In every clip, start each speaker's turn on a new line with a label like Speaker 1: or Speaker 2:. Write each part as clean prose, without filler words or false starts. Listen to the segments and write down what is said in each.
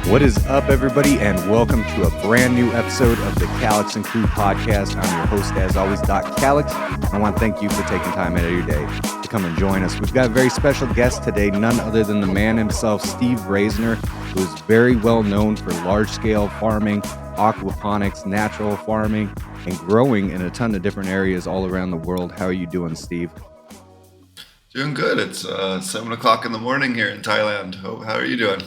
Speaker 1: What is up, everybody, and welcome to a brand new episode of the Calix and Crew podcast. I'm your host, as always, Doc Calix. I want to thank you for taking time out of your day to come and join us. We've got a very special guest today, none other than the man himself, Steve Raisner, who is very well known for large-scale farming, aquaponics, natural farming, and growing in a ton of different areas all around the world. How are you doing, Steve?
Speaker 2: Doing good. It's 7 o'clock in the morning here in Thailand. How are you doing?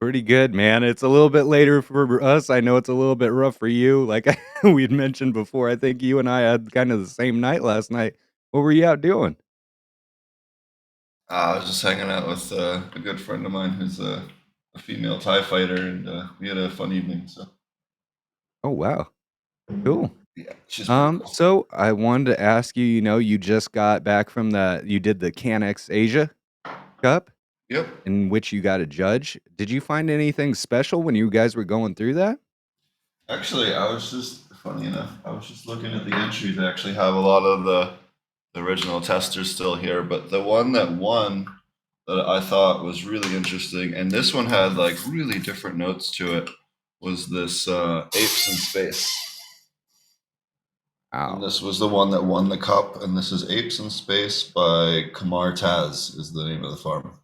Speaker 1: Pretty good, man. It's a little bit later for us. I know it's a little bit rough for you. Like we'd mentioned before, I think you and I had kind of the same night last night. What were you out doing?
Speaker 2: I was just hanging out with a good friend of mine who's a female Thai fighter, and we had a fun evening. So
Speaker 1: Oh, wow. Cool.
Speaker 2: yeah, she's pretty cool.
Speaker 1: So I wanted to ask you, you just got back from you did the CanX Asia Cup
Speaker 2: Yep.
Speaker 1: in which you got a judge. Did you find anything special when you guys were going through that?
Speaker 2: Actually, funny enough, I was just looking at the entries. I actually have a lot of the original testers still here, but the one that won that I thought was really interesting, and this one had like really different notes to it, was this apes in space.
Speaker 1: Wow.
Speaker 2: And this was the one that won the cup, and this is Apes in Space by Kamar Taz is the name of the farm.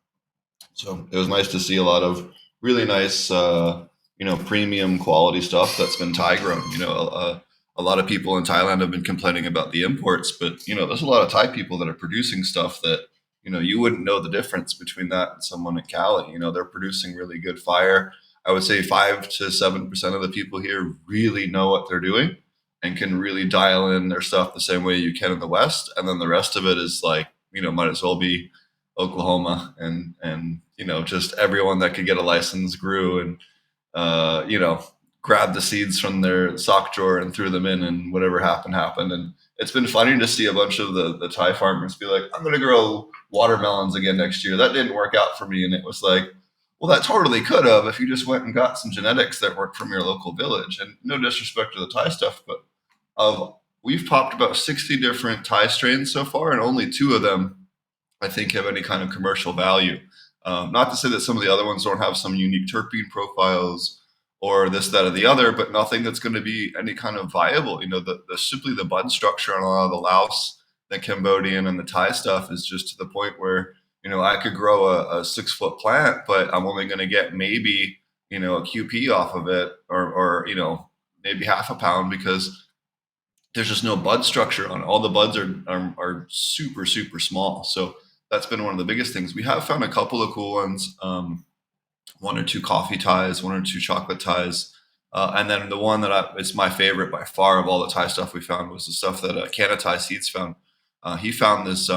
Speaker 2: So it was nice to see a lot of really nice, premium quality stuff that's been Thai grown. A lot of people in Thailand have been complaining about the imports, but there's a lot of Thai people that are producing stuff that you wouldn't know the difference between that and someone in Cali. They're producing really good fire. I would say 5 to 7% of the people here really know what they're doing and can really dial in their stuff the same way you can in the West. And then the rest of it is like, might as well be Oklahoma and just everyone that could get a license grew and, grabbed the seeds from their sock drawer and threw them in, and whatever happened. And it's been funny to see a bunch of the Thai farmers be like, I'm going to grow watermelons again next year. That didn't work out for me. And it was like, well, that totally could have if you just went and got some genetics that worked from your local village. And no disrespect to the Thai stuff, but we've popped about 60 different Thai strains so far, and only 2 of them, I think, have any kind of commercial value. Not to say that some of the other ones don't have some unique terpene profiles or this, that, or the other, but nothing that's going to be any kind of viable. Simply the bud structure on a lot of the Laos, the Cambodian, and the Thai stuff is just to the point where, I could grow a 6-foot plant, but I'm only going to get maybe, a QP off of it, or maybe half a pound, because there's just no bud structure on it. All the buds are super, super small. So that's been one of the biggest things. We have found a couple of cool ones, 1 or 2 coffee ties, 1 or 2 chocolate ties. And then the one that it's my favorite by far of all the Thai stuff we found was the stuff that Thai Seeds found. He found this,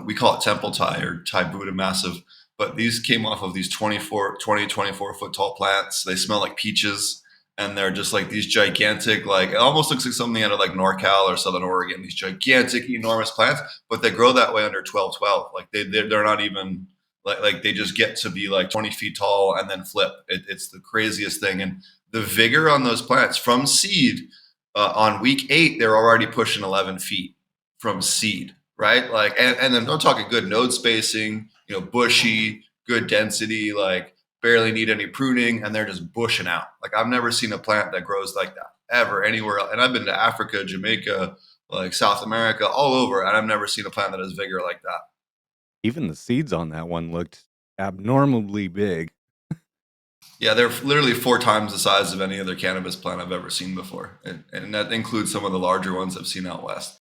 Speaker 2: we call it temple Thai or Thai Buddha massive, but these came off of these 24 foot tall plants. They smell like peaches. And they're just like these gigantic, like it almost looks like something out of like NorCal or Southern Oregon. These gigantic, enormous plants, but they grow that way under 12-12. Like they're not even like they just get to be like 20 feet tall and then flip. It's the craziest thing. And the vigor on those plants from seed, on week 8, they're already pushing 11 feet from seed, right? Like, and then I'm talking good node spacing, bushy, good density, like barely need any pruning, and they're just bushing out. Like I've never seen a plant that grows like that ever anywhere else. And I've been to Africa, Jamaica, like South America, all over, and I've never seen a plant that has vigor like that.
Speaker 1: Even the seeds on that one looked abnormally big.
Speaker 2: Yeah, they're literally 4 times the size of any other cannabis plant I've ever seen before, and that includes some of the larger ones I've seen out west.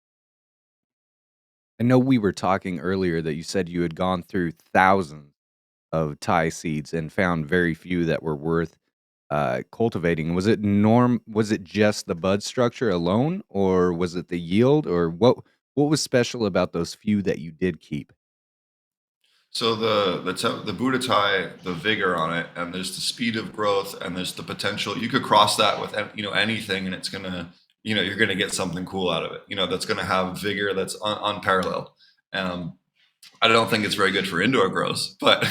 Speaker 1: I know we were talking earlier that you said you had gone through thousands of Thai seeds and found very few that were worth cultivating. Was it just the bud structure alone, or was it the yield, or what was special about those few that you did keep?
Speaker 2: So the Buddha Thai, the vigor on it, and there's the speed of growth, and there's the potential. You could cross that with anything, and it's gonna you're gonna get something cool out of it. That's gonna have vigor that's unparalleled. Um, I don't think it's very good for indoor grows, but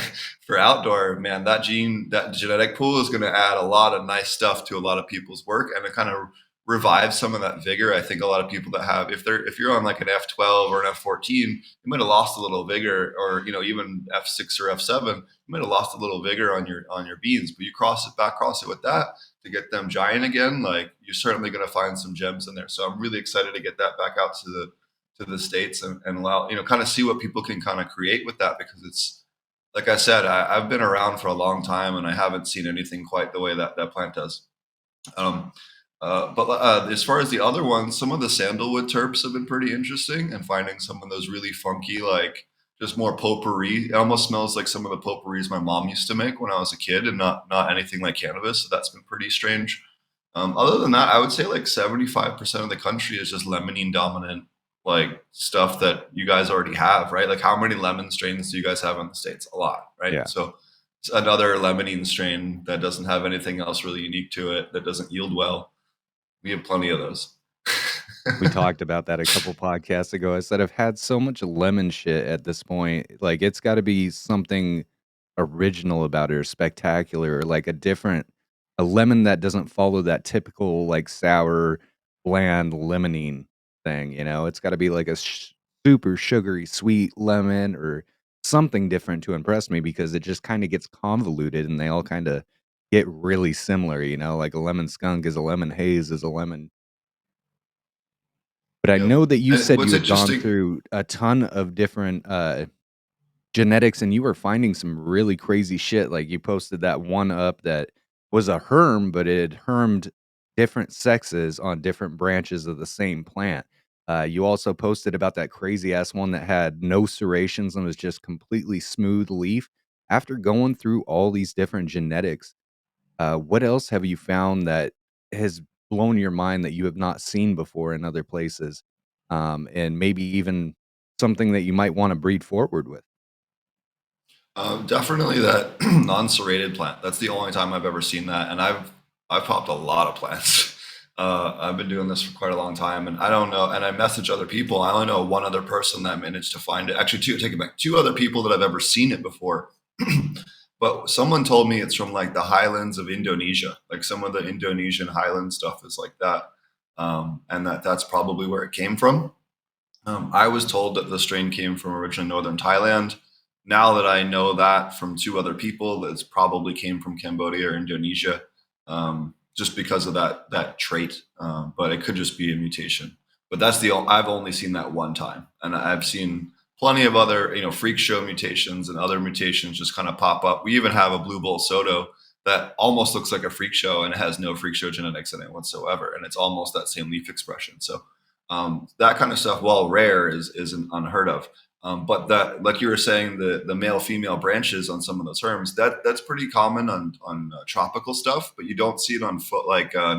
Speaker 2: for outdoor, man, that genetic pool is going to add a lot of nice stuff to a lot of people's work, and it kind of revive some of that vigor. I think a lot of people that have, if you're on like an F12 or an F14, you might have lost a little vigor, or even F6 or F7, you might have lost a little vigor on your beans. But you cross it with that to get them giant again. Like, you're certainly going to find some gems in there. So I'm really excited to get that back out to the States and allow, kind of see what people can kind of create with that, because it's, like I said, I've been around for a long time and I haven't seen anything quite the way that plant does. Um, but as far as the other ones, some of the sandalwood terps have been pretty interesting, and finding some of those really funky, like just more potpourri. It almost smells like some of the potpourris my mom used to make when I was a kid, and not anything like cannabis. So that's been pretty strange. Other than that, I would say like 75% of the country is just limonene dominant, like stuff that you guys already have, right? Like, how many lemon strains do you guys have in the States? A lot, right?
Speaker 1: Yeah.
Speaker 2: So it's another limonene strain that doesn't have anything else really unique to it, that doesn't yield well. We have plenty of those.
Speaker 1: We talked about that a couple podcasts ago. I said I've had so much lemon shit at this point. Like, it's got to be something original about it, or spectacular, or like a lemon that doesn't follow that typical like sour, bland limonene thing. It's got to be like a super sugary sweet lemon, or something different to impress me, because it just kind of gets convoluted and they all kind of get really similar. Like a lemon skunk is a lemon haze is a lemon. But I
Speaker 2: Yep.
Speaker 1: know that you
Speaker 2: And
Speaker 1: said
Speaker 2: what's
Speaker 1: you had gone
Speaker 2: interesting,
Speaker 1: through a ton of different, genetics, and you were finding some really crazy shit. Like, you posted that one up that was a herm, but it had hermed different sexes on different branches of the same plant. You also posted about that crazy ass one that had no serrations and was just completely smooth leaf. After going through all these different genetics, what else have you found that has blown your mind that you have not seen before in other places? And maybe even something that you might want to breed forward with?
Speaker 2: definitely that non-serrated plant. That's the only time I've ever seen that, and I've popped a lot of plants. I've been doing this for quite a long time, and I don't know. And I message other people. I only know one other person that managed to find it. Actually, two. Take it back. Two other people that I've ever seen it before. But someone told me it's from like the highlands of Indonesia. Like, some of the Indonesian highland stuff is like that, and that's probably where it came from. I was told that the strain came from originally northern Thailand. Now that I know that from two other people, that it's probably came from Cambodia or Indonesia, just because of that trait. But it could just be a mutation. But I've only seen that one time, and I've seen plenty of other freak show mutations and other mutations just kind of pop up. We even have a blue bowl soda that almost looks like a freak show, and it has no freak show genetics in it whatsoever, and it's almost that same leaf expression. So that kind of stuff, while rare, isn't unheard of. But that, like you were saying, the male female branches on some of those herms, that's pretty common on tropical stuff, but you don't see it on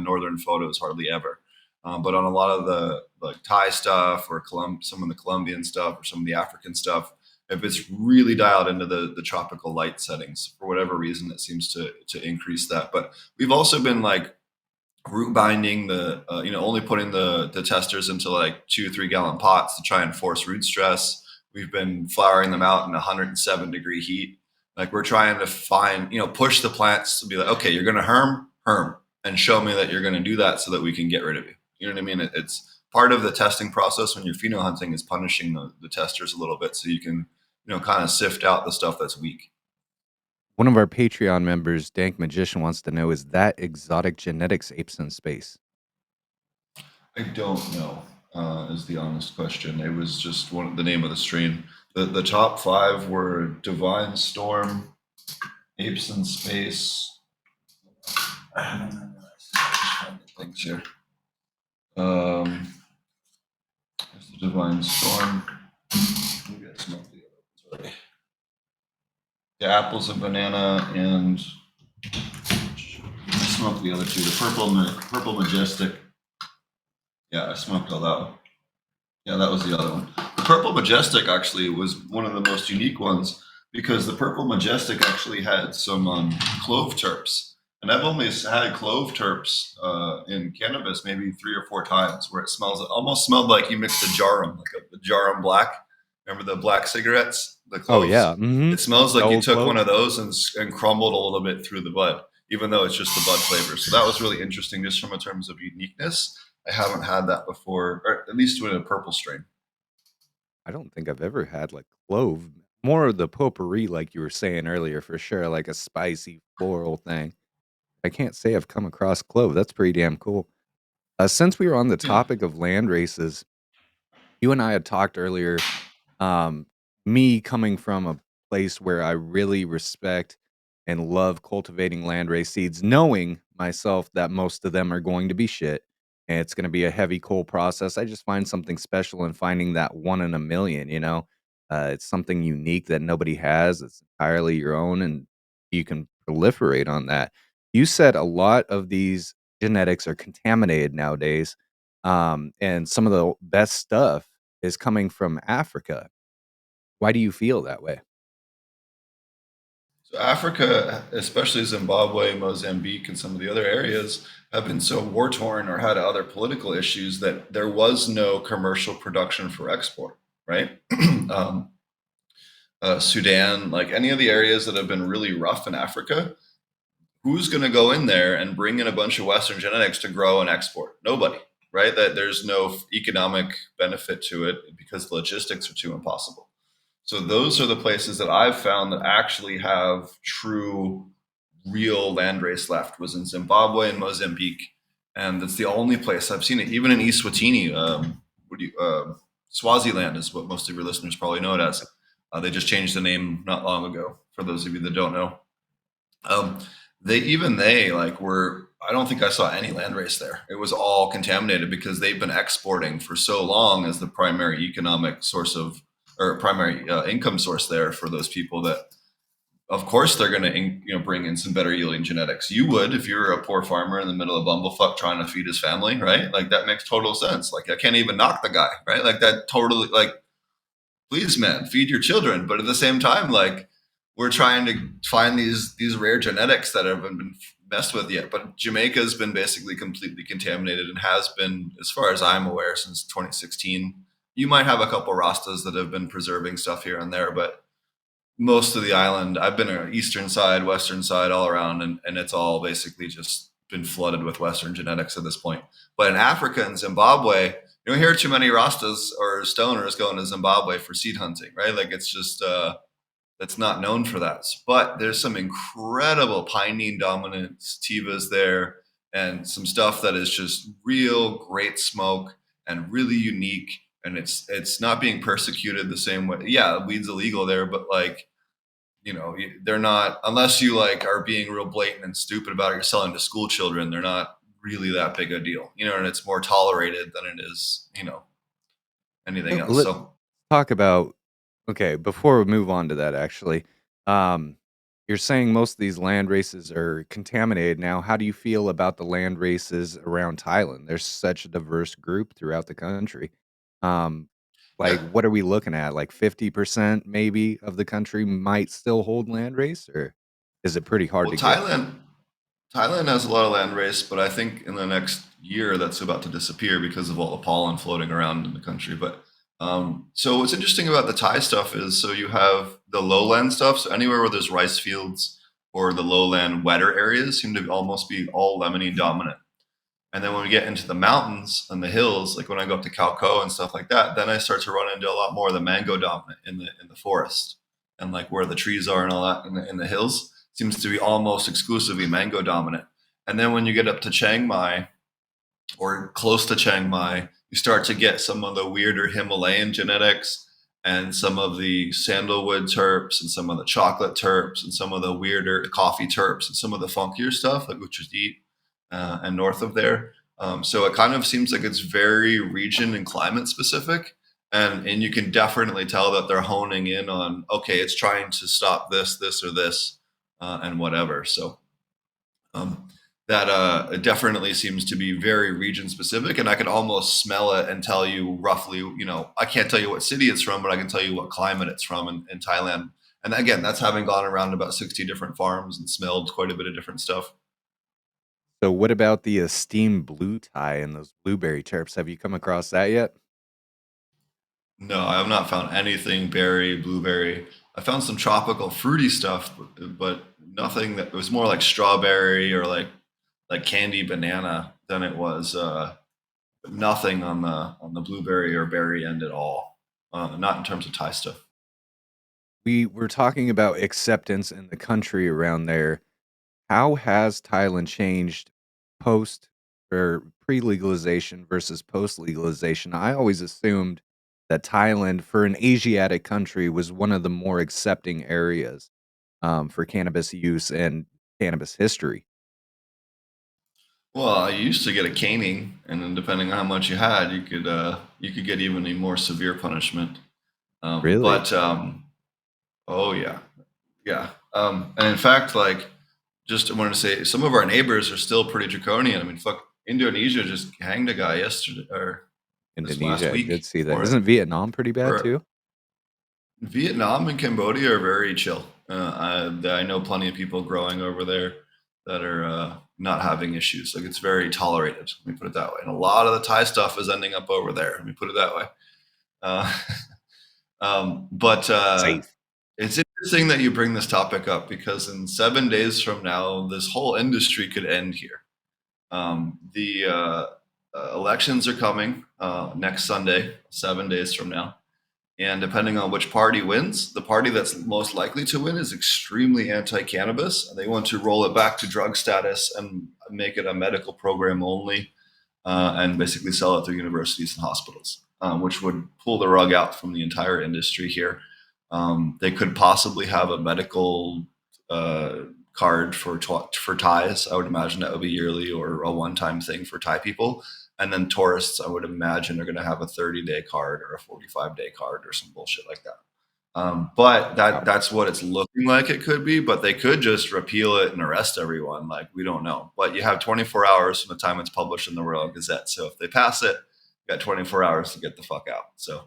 Speaker 2: northern photos hardly ever. But on a lot of the like Thai stuff, or some of the Colombian stuff, or some of the African stuff, if it's really dialed into the tropical light settings, for whatever reason, it seems to increase that. But we've also been like root binding only putting the testers into like 2 or 3 gallon pots to try and force root stress. We've been flowering them out in 107-degree heat. Like, we're trying to push the plants to be like, okay, you're going to herm, and show me that you're going to do that so that we can get rid of you. You know what I mean? It's part of the testing process when you're pheno hunting, is punishing the testers a little bit, so you can, kind of sift out the stuff that's weak.
Speaker 1: One of our Patreon members, Dank Magician, wants to know, is that exotic genetics apes in space?
Speaker 2: I don't know, is the honest question. It was just the name of the strain. The top five were Divine Storm, Apes in Space. Things here. There's the Divine Storm. Maybe I smoked the other ones already. The apples and banana, and I smoked the other two. The purple majestic. Yeah, I smoked all that one. Yeah, that was the other one. The Purple Majestic actually was one of the most unique ones, because the Purple Majestic actually had some clove terps. And I've only had clove terps in cannabis maybe 3 or 4 times, where it almost smelled like you mixed a Jarum, like a Jarum Black. Remember the black cigarettes, the
Speaker 1: Oh
Speaker 2: cloves?
Speaker 1: yeah,
Speaker 2: It smells
Speaker 1: the
Speaker 2: like you
Speaker 1: old
Speaker 2: took one
Speaker 1: cloves.
Speaker 2: of those and crumbled a little bit through the bud. even though it's just the bud flavor. So that was really interesting just from in terms of uniqueness. I haven't had that before, or at least with a purple strain.
Speaker 1: I don't think I've ever had like clove. More of the potpourri, like you were saying earlier, for sure, like a spicy floral thing. I can't say I've come across clove. That's pretty damn cool. Since we were on the
Speaker 2: Yeah.
Speaker 1: topic of land races, you and I had talked earlier. Um, Me coming from a place where I really respect and love cultivating landrace seeds, knowing myself that most of them are going to be shit and it's going to be a heavy coal process. I just find something special in finding that one in a million, you know? It's something unique that nobody has. It's entirely your own and you can proliferate on that. You said a lot of these genetics are contaminated nowadays. And some of the best stuff is coming from Africa. Why do you feel that way?
Speaker 2: So Africa, especially Zimbabwe, Mozambique, and some of the other areas, have been so war torn or had other political issues that there was no commercial production for export, right? um, Sudan, like any of the areas that have been really rough in Africa, who's going to go in there and bring in a bunch of Western genetics to grow and export? Nobody, right? That there's no economic benefit to it because the logistics are too impossible. So those are the places that I've found that actually have true, real landrace left was in Zimbabwe and Mozambique, and that's the only place I've seen it. Even in Eswatini, Swaziland is what most of your listeners probably know it as. They just changed the name not long ago. For those of you that don't know, um, they like were. I don't think I saw any landrace there. It was all contaminated because they've been exporting for so long as the primary economic source of or primary income source there for those people that of course they're going to bring in some better yielding genetics. You would if you're a poor farmer in the middle of bumblefuck trying to feed his family, right? Like that makes total sense. Like I can't even knock the guy, right? Like that totally like please man feed your children, but at the same time like we're trying to find these rare genetics that haven't been messed with yet. But Jamaica's been basically completely contaminated and has been, as far as I'm aware, since 2016. You might have a couple rastas that have been preserving stuff here and there, but most of the island, I've been on eastern side, western side, all around, and it's all basically just been flooded with Western genetics at this point. But in Africa and Zimbabwe, you don't hear too many rastas or stoners going to Zimbabwe for seed hunting, right? Like it's just that's not known for that. But there's some incredible pinene dominant sativas there and some stuff that is just real great smoke and really unique. And it's not being persecuted the same way. Yeah, weed's illegal there, but like, they're not, unless you like are being real blatant and stupid about it, you're selling to school children, they're not really that big a deal, and it's more tolerated than it is, anything else.
Speaker 1: Let's
Speaker 2: So
Speaker 1: talk about okay, before we move on to that actually, um, you're saying most of these land races are contaminated now. How do you feel about the land races around Thailand? There's such a diverse group throughout the country. Um, like,
Speaker 2: yeah,
Speaker 1: what are we looking at? Like 50% maybe of the country might still hold land race, or is it pretty hard
Speaker 2: well,
Speaker 1: to get?
Speaker 2: Thailand has a lot of land race, but I think in the next year that's about to disappear because of all the pollen floating around in the country. But so what's interesting about the Thai stuff is so you have the lowland stuff. So anywhere where there's rice fields or the lowland wetter areas seem to almost be all lemony dominant. And then when we get into the mountains and the hills, like when I go up to Calco and stuff like that, then I start to run into a lot more of the mango dominant in the forest and like where the trees are and all that in the hills seems to be almost exclusively mango dominant. And then when you get up to Chiang Mai or close to Chiang Mai, you start to get some of the weirder Himalayan genetics and some of the sandalwood terps and some of the chocolate terps and some of the weirder coffee terps and some of the funkier stuff like Uchadit and north of there. So it kind of seems like it's very region and climate specific. And you can definitely tell that they're honing in on, okay, it's trying to stop this or this and whatever. So um, that it definitely seems to be very region specific, and I could almost smell it and tell you roughly. I can't tell you what city it's from, but I can tell you what climate it's from in Thailand. And again, that's having gone around about 60 different farms and smelled quite a bit of different stuff.
Speaker 1: So, what about the esteemed blue tie and those blueberry terps? Have you come across that yet?
Speaker 2: No, I have not found anything berry, blueberry. I found some tropical fruity stuff, but nothing that it was more like strawberry or like candy banana than it was nothing on the blueberry or berry end at all. Not in terms of Thai stuff.
Speaker 1: We were talking about acceptance in the country around there. How has Thailand changed post or pre-legalization versus post-legalization? I always assumed that Thailand, for an Asiatic country, was one of the more accepting areas for cannabis use and cannabis history.
Speaker 2: Well, I used to get a caning, and then depending on how much you had, you could get even a more severe punishment.
Speaker 1: Really?
Speaker 2: But oh yeah, yeah. And in fact, like, just I wanted to say, some of our neighbors are still pretty draconian. I mean, fuck, Indonesia just hanged a guy yesterday or this last
Speaker 1: Indonesia, I
Speaker 2: week
Speaker 1: did see that.
Speaker 2: for it.
Speaker 1: Isn't Vietnam pretty bad
Speaker 2: For
Speaker 1: too?
Speaker 2: Vietnam and Cambodia are very chill. I know plenty of people growing over there that are not having issues. Like, it's very tolerated. Let me put it that way. And a lot of the Thai stuff is ending up over there. Let me put it that way. Uh, but
Speaker 1: Safe.
Speaker 2: it's interesting that you bring this topic up because in 7 days from now, this whole industry could end here. The elections are coming next Sunday, 7 days from now. And depending on which party wins, the party that's most likely to win is extremely anti cannabis. And they want to roll it back to drug status and make it a medical program only, and basically sell it through universities and hospitals, which would pull the rug out from the entire industry here. They could possibly have a medical uh, card for Thais. I would imagine that would be yearly or a one-time thing for Thai people. And then tourists, I would imagine, are going to have a 30-day card or a 45-day card or some bullshit like that. But
Speaker 1: Wow.
Speaker 2: that's what it's looking like it could be. But they could just repeal it and arrest everyone. Like, we don't know. But you have 24 hours from the time it's published in the Royal Gazette. So if they pass it, you got 24 hours to get the fuck out. So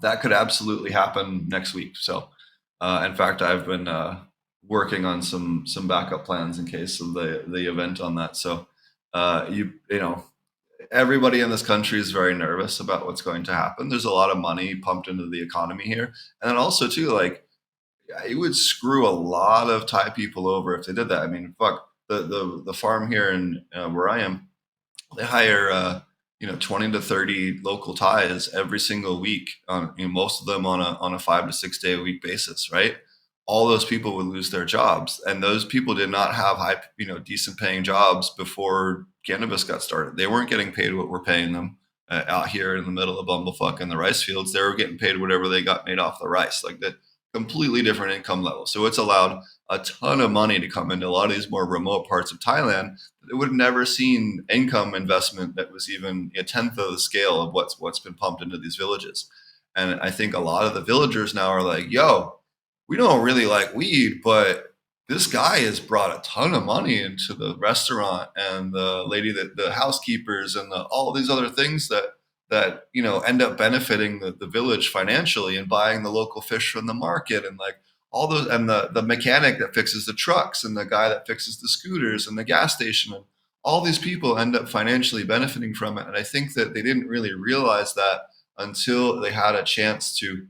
Speaker 2: that could absolutely happen next week. So, in fact, I've been working on some backup plans in case of the event on that. So, you know, everybody in this country is very nervous about what's going to happen. There's a lot of money pumped into the economy here, and then also too, like, it would screw a lot of Thai people over if they did that. I mean, fuck, the farm here in where I am, they hire 20 to 30 local Thais every single week, most of them on a 5 to 6 day a week basis, right? All those people would lose their jobs, and those people did not have high, decent paying jobs before cannabis got started. They weren't getting paid what we're paying them out here in the middle of bumblefuck in the rice fields. They were getting paid whatever they got made off the rice, like that. Completely different income level. So it's allowed a ton of money to come into a lot of these more remote parts of Thailand. It would have never seen income investment that was even a tenth of the scale of what's been pumped into these villages. And I think a lot of the villagers now are like, yo, we don't really like weed, but this guy has brought a ton of money into the restaurant, and the lady that the housekeepers and all these other things that end up benefiting the village financially and buying the local fish from the market, and like all those, and the mechanic that fixes the trucks and the guy that fixes the scooters and the gas station, and all these people end up financially benefiting from it. And I think that they didn't really realize that until they had a chance to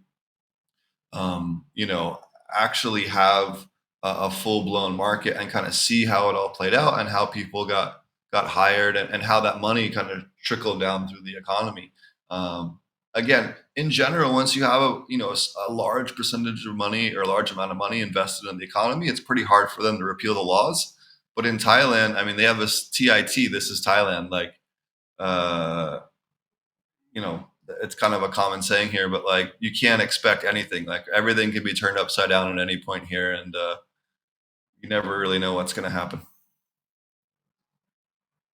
Speaker 2: you know, actually have a full blown market and kind of see how it all played out and how people got hired, and how that money kind of trickled down through the economy. Again, in general, once you have a large percentage of money or a large amount of money invested in the economy, it's pretty hard for them to repeal the laws. But in Thailand, I mean, they have this TIT. This is Thailand, like, uh, it's kind of a common saying here, but like, you can't expect anything. Like, everything can be turned upside down at any point here, and you never really know what's going to happen.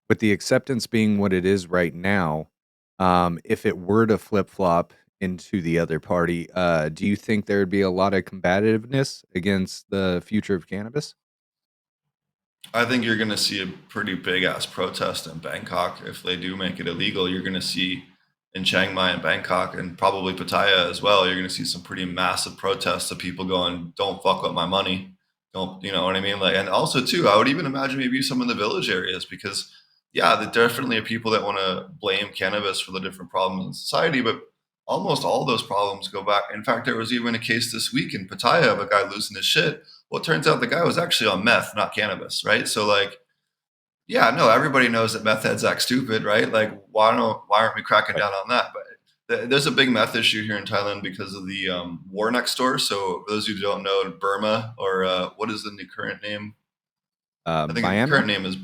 Speaker 1: With the acceptance being what it is right now, if it were to flip flop into the other party, do you think there would be a lot of combativeness against the future of cannabis?
Speaker 2: I think you're going to see a pretty big ass protest in Bangkok if they do make it illegal. You're going to see in Chiang Mai and Bangkok, and probably Pattaya as well. You're going to see some pretty massive protests of people going, "Don't fuck with my money." Don't, you know what I mean? Like, and also too, I would even imagine maybe some in the village areas, because yeah, there definitely are people that want to blame cannabis for the different problems in society, but almost all those problems go back. In fact, there was even a case this week in Pattaya of a guy losing his shit. Well, it turns out the guy was actually on meth, not cannabis, right? So like, yeah, no, everybody knows that meth heads act stupid, right? Like, why aren't we cracking
Speaker 1: Right.
Speaker 2: down on that? But there's a big meth issue here in Thailand because of the war next door. So for those who don't know, Burma, or what is the new current name? I think the
Speaker 1: Myanmar.
Speaker 2: current name is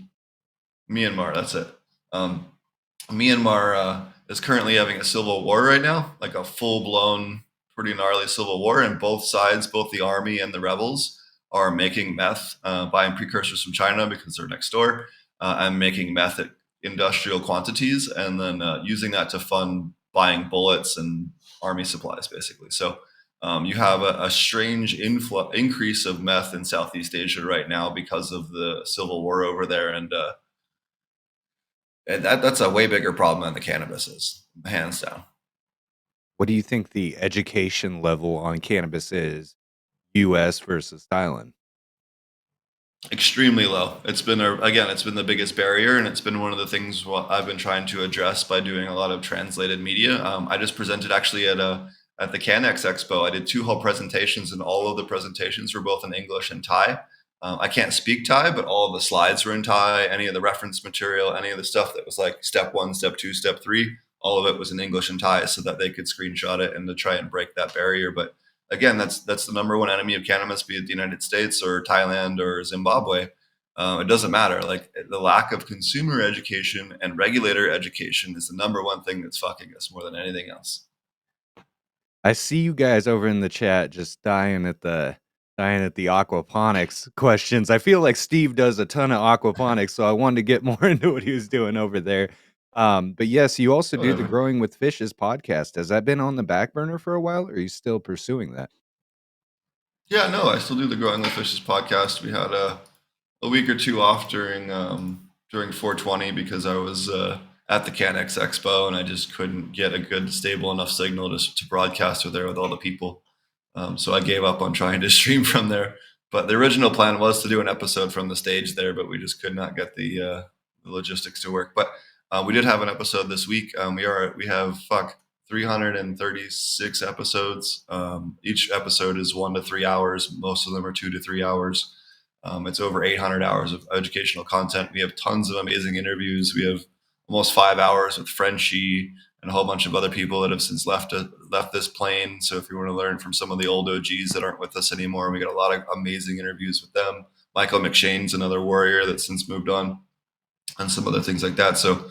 Speaker 2: Myanmar. That's it. Um, Myanmar is currently having a civil war right now, like a full blown, pretty gnarly civil war, and both sides, both the army and the rebels, are making meth, buying precursors from China because they're next door, and making meth at industrial quantities, and then using that to fund buying bullets and army supplies, basically. So you have a strange increase of meth in Southeast Asia right now because of the civil war over there, and that's a way bigger problem than the cannabis is, hands down.
Speaker 1: What do you think the education level on cannabis is, U.S. versus Thailand?
Speaker 2: Extremely low. It's been the biggest barrier, and it's been one of the things what I've been trying to address by doing a lot of translated media. I just presented actually at the CanX Expo. I did two whole presentations, and all of the presentations were both in English and Thai. I can't speak Thai, but all of the slides were in Thai. Any of the reference material, any of the stuff that was like step one, step two, step three, all of it was in English and Thai, so that they could screenshot it and to try and break that barrier. But again, that's the number one enemy of cannabis, be it the United States or Thailand or Zimbabwe. It doesn't matter. Like the lack of consumer education and regulator education is the number one thing that's fucking us more than anything else.
Speaker 1: I see you guys over in the chat just dying at the aquaponics questions. I feel like Steve does a ton of aquaponics, so I wanted to get more into what he was doing over there. But yes, you also do the
Speaker 2: Whatever.
Speaker 1: Growing with Fishes podcast. Has that been on the back burner for a while, or are you still pursuing that?
Speaker 2: Yeah, no, I still do the Growing with Fishes podcast. We had a week or two off during 420 because I was at the CanX Expo and I just couldn't get a good stable enough signal to broadcast there with all the people. So I gave up on trying to stream from there. But the original plan was to do an episode from the stage there, but we just could not get the logistics to work. But we did have an episode this week. We have 336 episodes. Each episode is 1 to 3 hours. Most of them are 2 to 3 hours. It's over 800 hours of educational content. We have tons of amazing interviews. We have almost 5 hours with Frenchie and a whole bunch of other people that have since left this plane. So if you want to learn from some of the old OGs that aren't with us anymore, we got a lot of amazing interviews with them. Michael McShane's another warrior that's since moved on, and some other things like that. So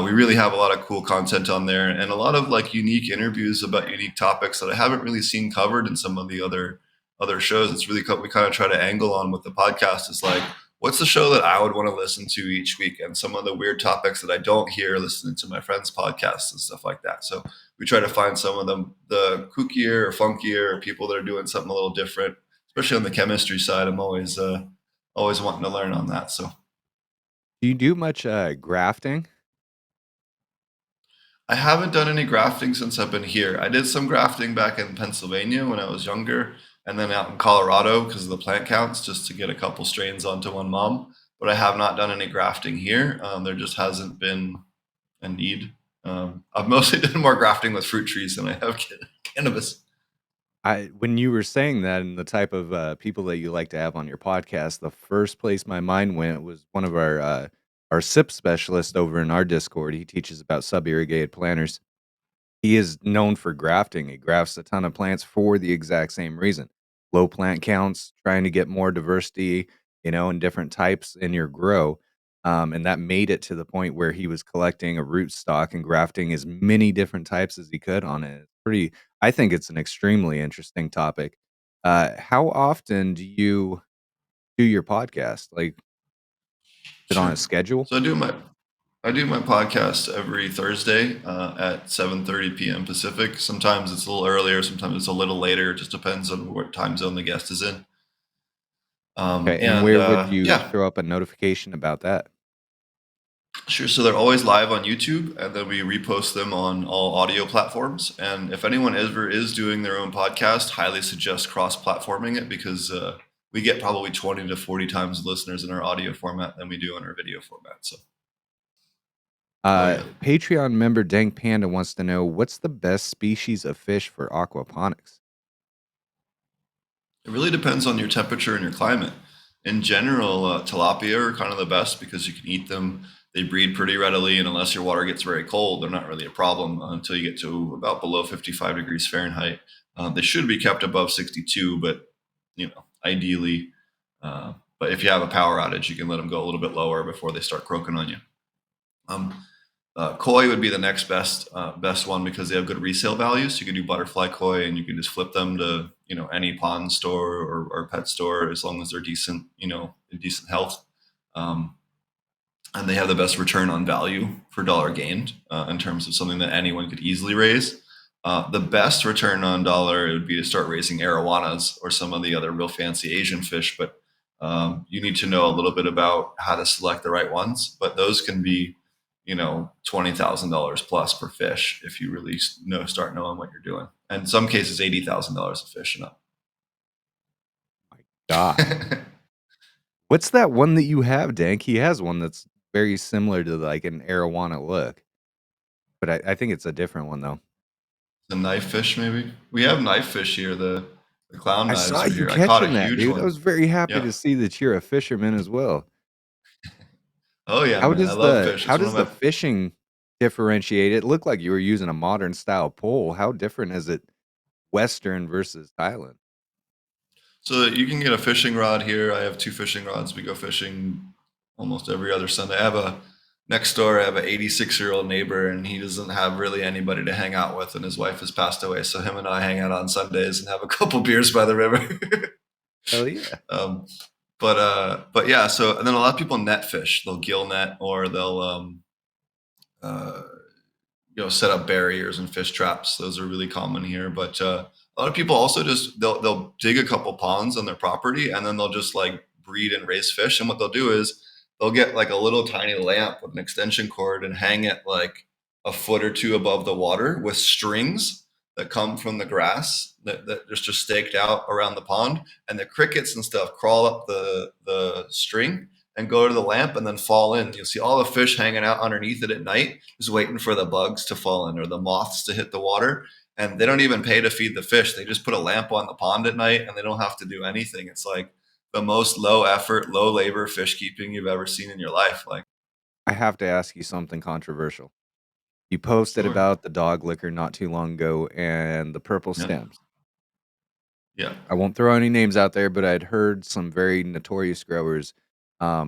Speaker 2: we really have a lot of cool content on there, and a lot of like unique interviews about unique topics that I haven't really seen covered in some of the other shows. It's really we kind of try to angle on with the podcast is like, what's the show that I would want to listen to each week, and some of the weird topics that I don't hear listening to my friends' podcasts and stuff like that. So we try to find some of them, the kookier or funkier, or people that are doing something a little different, especially on the chemistry side. I'm always wanting to learn on that. So
Speaker 1: Do you do much grafting?
Speaker 2: I haven't done any grafting since I've been here. I did some grafting back in Pennsylvania when I was younger, and then out in Colorado because of the plant counts, just to get a couple strains onto one mom. But I have not done any grafting here. There just hasn't been a need. I've mostly done more grafting with fruit trees than I have cannabis.
Speaker 1: When you were saying that and the type of people that you like to have on your podcast, the first place my mind went was one of our SIP specialists over in our Discord. He teaches about sub irrigated planters. He is known for grafting. He grafts a ton of plants for the exact same reason. Low plant counts, trying to get more diversity, and different types in your grow. And that made it to the point where he was collecting a root stock and grafting as many different types as he could on it. I think it's an extremely interesting topic. How often do you do your podcast? Like, is it on
Speaker 2: Sure.
Speaker 1: a schedule?
Speaker 2: So I do my podcast every Thursday at 7:30 p.m. Pacific. Sometimes it's a little earlier, sometimes it's a little later. It just depends on what time zone the guest is in.
Speaker 1: Okay, and
Speaker 2: And
Speaker 1: where would you
Speaker 2: yeah,
Speaker 1: throw up a notification about that?
Speaker 2: sure. So they're always live on YouTube, and then we repost them on all audio platforms. And if anyone ever is doing their own podcast, highly suggest cross-platforming it because we get probably 20 to 40 times listeners in our audio format than we do in our video format. So Oh yeah.
Speaker 1: Patreon member Dank Panda wants to know what's the best species of fish for aquaponics?
Speaker 2: It really depends on your temperature and your climate. In general, tilapia are kind of the best because you can eat them. They breed pretty readily, and unless your water gets very cold, they're not really a problem until you get to about below 55 degrees Fahrenheit. They should be kept above 62, but ideally. But if you have a power outage, you can let them go a little bit lower before they start croaking on you. Um, Koi would be the next best one because they have good resale values. You can do butterfly koi, and you can just flip them to any pond store or pet store as long as they're decent, in decent health. Um, and they have the best return on value per dollar gained in terms of something that anyone could easily raise. The best return on dollar would be to start raising arowanas or some of the other real fancy Asian fish, but you need to know a little bit about how to select the right ones. But those can be, $20,000 plus per fish if you really start knowing what you're doing. And in some cases, $80,000 a fish and up.
Speaker 1: My God. What's that one that you have, Dank? He has one that's very similar to like an arowana look, but I think it's a different one though.
Speaker 2: The knife fish, maybe. We have knife fish here. The clown
Speaker 1: I
Speaker 2: knives
Speaker 1: saw
Speaker 2: are
Speaker 1: you
Speaker 2: here. I caught a
Speaker 1: catching that,
Speaker 2: huge
Speaker 1: dude. I
Speaker 2: one.
Speaker 1: was very happy
Speaker 2: Yeah.
Speaker 1: to see that you're a fisherman as well.
Speaker 2: Oh yeah, man. I love fish.
Speaker 1: How
Speaker 2: It's one
Speaker 1: does
Speaker 2: of
Speaker 1: the
Speaker 2: my.
Speaker 1: fishing differentiate? It looked like you were using a modern style pole. How different is it Western versus Thailand?
Speaker 2: So you can get a fishing rod here. I have two fishing rods. We go fishing almost every other Sunday. I have a next door. I have an 86-year-old neighbor, and he doesn't have really anybody to hang out with, and his wife has passed away. So him and I hang out on Sundays and have a couple beers by the river.
Speaker 1: Hell yeah.
Speaker 2: um, but yeah. So and then a lot of people net fish. They'll gill net or they'll uh, set up barriers and fish traps. Those are really common here. But a lot of people also just they'll dig a couple ponds on their property and then they'll just like breed and raise fish. And what they'll do is they'll get like a little tiny lamp with an extension cord and hang it like a foot or two above the water with strings that come from the grass that just staked out around the pond, and the crickets and stuff crawl up the string and go to the lamp and then fall in. You'll see all the fish hanging out underneath it at night, just waiting for the bugs to fall in or the moths to hit the water. And they don't even pay to feed the fish. They just put a lamp on the pond at night and they don't have to do anything. It's like the most low effort, low labor fish keeping you've ever seen in your life. Like,
Speaker 1: I have to ask you something controversial. You posted
Speaker 2: sure.
Speaker 1: about the dog liquor not too long ago and the purple
Speaker 2: Yeah.
Speaker 1: stems.
Speaker 2: Yeah.
Speaker 1: I won't throw any names out there, but I'd heard some very notorious growers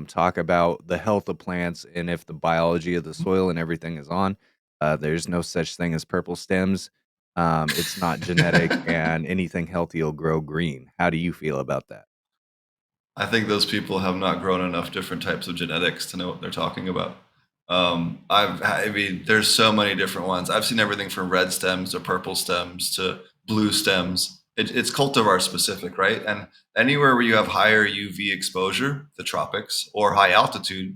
Speaker 1: talk about the health of plants and if the biology of the soil and everything is on. There's no such thing as purple stems. It's not genetic, and anything healthy will grow green. How do you feel about that?
Speaker 2: I think those people have not grown enough different types of genetics to know what they're talking about. I mean, there's so many different ones. I've seen everything from red stems to purple stems to blue stems. It's cultivar specific, right? And anywhere where you have higher UV exposure, the tropics, or high altitude,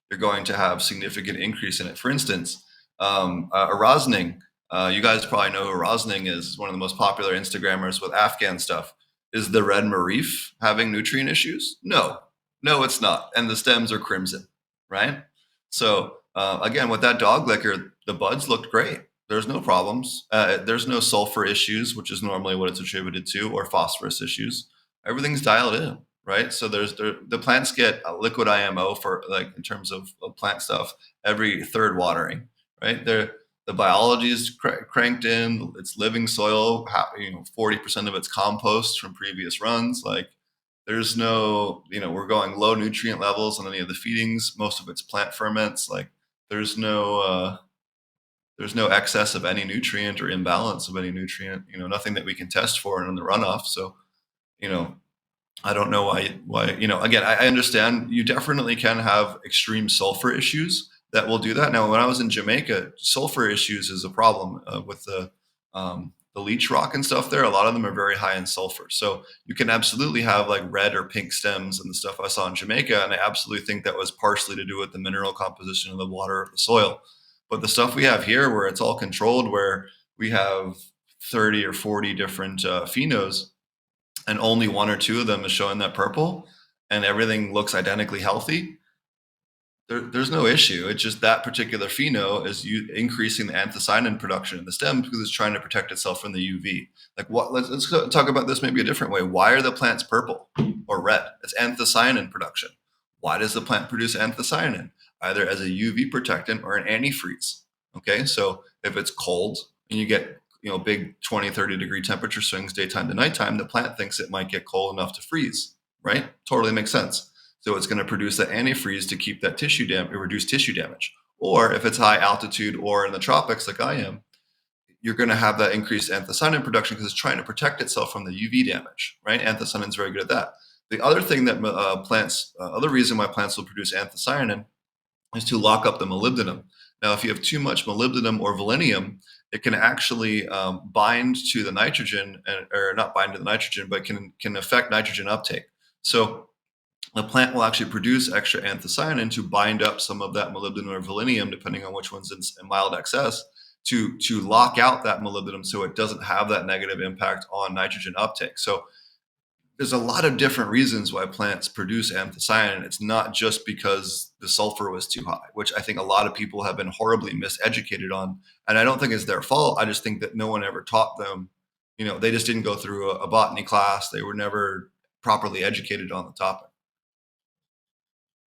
Speaker 2: you're going to have significant increase in it. For instance, Rosning. You guys probably know who Rosning is. One of the most popular Instagrammers with Afghan stuff. Is the red marif having nutrient issues? No, no, it's not. And the stems are crimson, right? So again, with that dog liquor, the buds looked great. There's no problems. There's no sulfur issues, which is normally what it's attributed to, or phosphorus issues. Everything's dialed in, right? So the plants get a liquid IMO for like in terms of plant stuff every third watering, right? The biology is cranked in. It's living soil. 40% of it's compost from previous runs. Like there's no, we're going low nutrient levels on any of the feedings. Most of it's plant ferments. Like there's no excess of any nutrient or imbalance of any nutrient. Nothing that we can test for in the runoff. So you know, I don't know why, again, I understand you definitely can have extreme sulfur issues that will do that. Now, when I was in Jamaica, sulfur issues is a problem with the leech rock and stuff there. A lot of them are very high in sulfur. So you can absolutely have like red or pink stems and the stuff I saw in Jamaica. And I absolutely think that was partially to do with the mineral composition of the water of the soil. But the stuff we have here where it's all controlled, where we have 30 or 40 different phenos, and only one or two of them is showing that purple and everything looks identically healthy. There's no issue. It's just that particular pheno is increasing the anthocyanin production in the stem because it's trying to protect itself from the UV. Like what? Let's talk about this maybe a different way. Why are the plants purple or red? It's anthocyanin production. Why does the plant produce anthocyanin? Either as a UV protectant or an antifreeze. Okay, so if it's cold and you get big 20, 30 degree temperature swings daytime to nighttime, the plant thinks it might get cold enough to freeze. Right? Totally makes sense. So it's going to produce that antifreeze to keep that reduce tissue damage. Or if it's high altitude or in the tropics like I am, you're going to have that increased anthocyanin production because it's trying to protect itself from the UV damage, right? Anthocyanin is very good at that. The other thing that other reason why plants will produce anthocyanin is to lock up the molybdenum. Now, if you have too much molybdenum or selenium, it can actually bind to the nitrogen, or not bind to the nitrogen, but can affect nitrogen uptake. So the plant will actually produce extra anthocyanin to bind up some of that molybdenum or selenium, depending on which one's in mild excess, to lock out that molybdenum so it doesn't have that negative impact on nitrogen uptake. So there's a lot of different reasons why plants produce anthocyanin. It's not just because the sulfur was too high, which I think a lot of people have been horribly miseducated on. And I don't think it's their fault. I just think that no one ever taught them. They just didn't go through a botany class. They were never properly educated on the topic.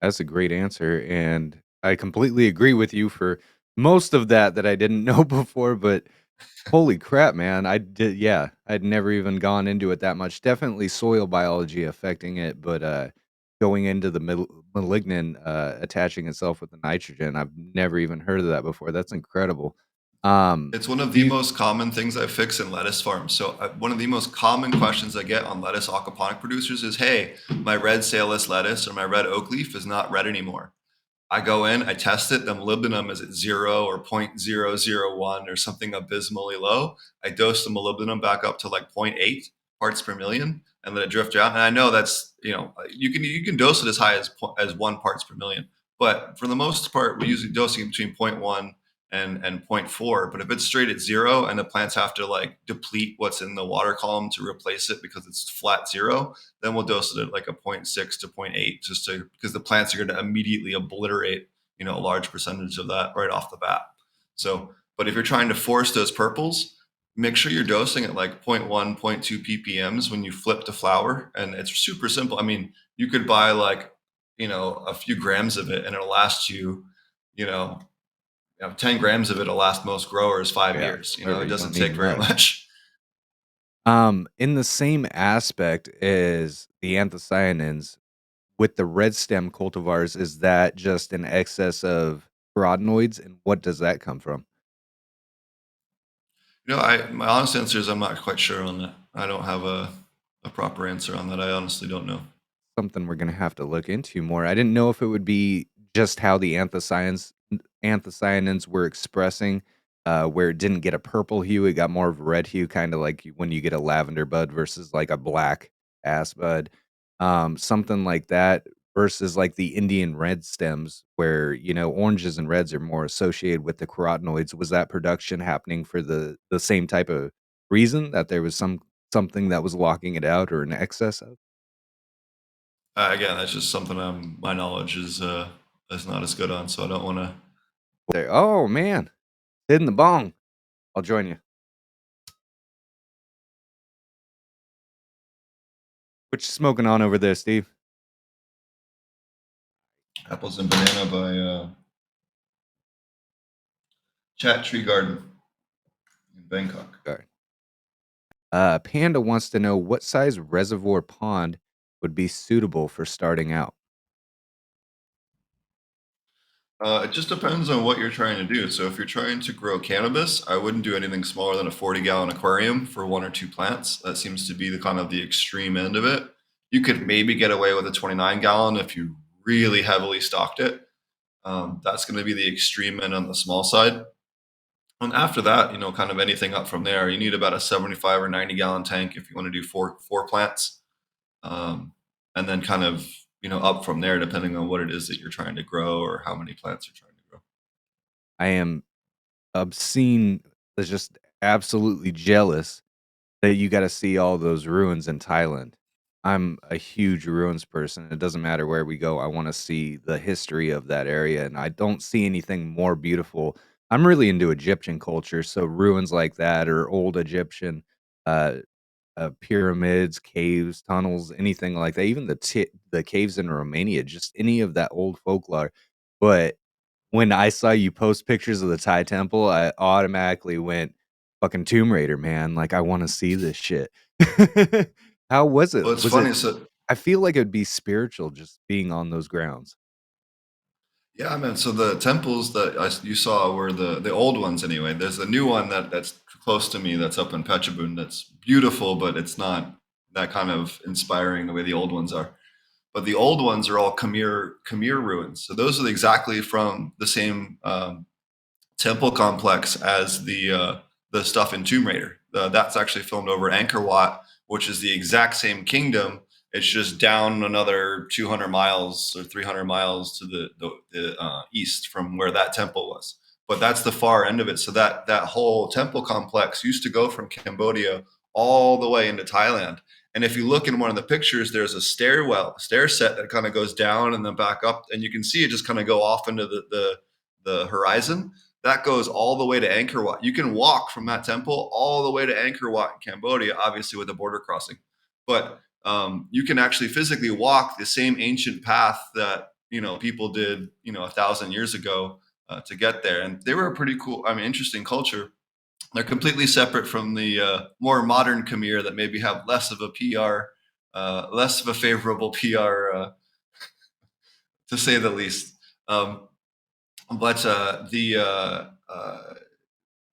Speaker 1: That's a great answer, and I completely agree with you for most of that I didn't know before, but holy crap, man, I'd never even gone into it that much. Definitely soil biology affecting it, but, going into the malignant, attaching itself with the nitrogen, I've never even heard of that before. That's incredible.
Speaker 2: It's one of
Speaker 1: Do
Speaker 2: the
Speaker 1: you
Speaker 2: most common things I fix in lettuce farms. So one of the most common questions I get on lettuce aquaponic producers is, "Hey, my red saleless lettuce or my red oak leaf is not red anymore." I go in, I test it. The molybdenum is at 0 or 0.001 or something abysmally low. I dose the molybdenum back up to like zero point 0.8 parts per million and let it drift out. And I know that's, you can dose it as high as 1 parts per million. But for the most part, we're usually dosing between zero point 0.1 and zero point 0.4. But if it's straight at zero and the plants have to like deplete what's in the water column to replace it because it's flat zero, then we'll dose it at like a zero point 0.6 to zero point 0.8 because the plants are going to immediately obliterate a large percentage of that right off the bat. So, but if you're trying to force those purples, make sure you're dosing at like 0.1 0.2 ppms when you flip to flower, and it's super simple. I mean, you could buy like a few grams of it and it'll last you know 10 grams of it will last most growers 5
Speaker 1: Yeah,
Speaker 2: years. It
Speaker 1: literally, you don't
Speaker 2: doesn't
Speaker 1: need
Speaker 2: take very
Speaker 1: much.
Speaker 2: much.
Speaker 1: In the same aspect as the anthocyanins, with the red stem cultivars, is that just an excess of carotenoids, and what does that come from?
Speaker 2: My honest answer is I'm not quite sure on that. I don't have a proper answer on that. I honestly don't know.
Speaker 1: Something we're gonna have to look into more. I didn't know if it would be just how the anthocyanins were expressing, where it didn't get a purple hue, it got more of a red hue, kinda like when you get a lavender bud versus, like, a black ass bud. Something like that versus, like, the Indian red stems where, oranges and reds are more associated with the carotenoids. Was that production happening for the same type of reason, that there was something that was locking it out or an excess of?
Speaker 2: Again, that's just something my knowledge is not as good on, so I don't want to.
Speaker 1: There, oh, man, hitting the bong. I'll join you. What you smoking on over there, Steve?
Speaker 2: Apples and Banana by Chat Tree Garden in Bangkok.
Speaker 1: Sorry. Panda wants to know what size reservoir pond would be suitable for starting out.
Speaker 2: It just depends on what you're trying to do. So if you're trying to grow cannabis, I wouldn't do anything smaller than a 40-gallon aquarium for one or two plants. That seems to be the kind of the extreme end of it. You could maybe get away with a 29-gallon if you really heavily stocked it. That's going to be the extreme end on the small side. And after that, kind of anything up from there, you need about a 75 or 90-gallon tank if you want to do four plants. Um, and then kind of, up from there, depending on what it is that you're trying to grow or how many plants you're trying to grow.
Speaker 1: I am obscene, just absolutely jealous that you got to see all those ruins in Thailand. I'm a huge ruins person. It doesn't matter where we go. I want to see the history of that area, and I don't see anything more beautiful. I'm really into Egyptian culture, so ruins like that or old Egyptian uh, pyramids, caves, tunnels, anything like that. Even the caves in Romania, just any of that old folklore. But when I saw you post pictures of the Thai temple, I automatically went, "Fucking Tomb Raider, man, like, I wanna see this shit." How was it?
Speaker 2: Well, it's
Speaker 1: Was it
Speaker 2: funny. So
Speaker 1: I feel like it'd be spiritual just being on those grounds.
Speaker 2: yeah, man. So the temples that you saw were the old ones anyway. There's a new one that's close to me that's up in Pechabun that's beautiful, but it's not that kind of inspiring the way the old ones are. But the old ones are all Khmer ruins. So those are exactly from the same temple complex as the stuff in Tomb Raider. That's actually filmed over Angkor Wat, which is the exact same kingdom. It's just down another 200 miles or 300 miles to the east from where that temple was. But that's the far end of it. So that whole temple complex used to go from Cambodia all the way into Thailand. And if you look in one of the pictures, there's a stair set that kind of goes down and then back up, and you can see it just kind of go off into the horizon that goes all the way to Angkor Wat. You can walk from that temple all the way to Angkor Wat in Cambodia, obviously with a border crossing. But you can actually physically walk the same ancient path that people did 1,000 years ago to get there, and they were a pretty cool, I mean, interesting culture. They're completely separate from the more modern Khmer that maybe have less of a PR, less of a favorable PR, to say the least. Um, but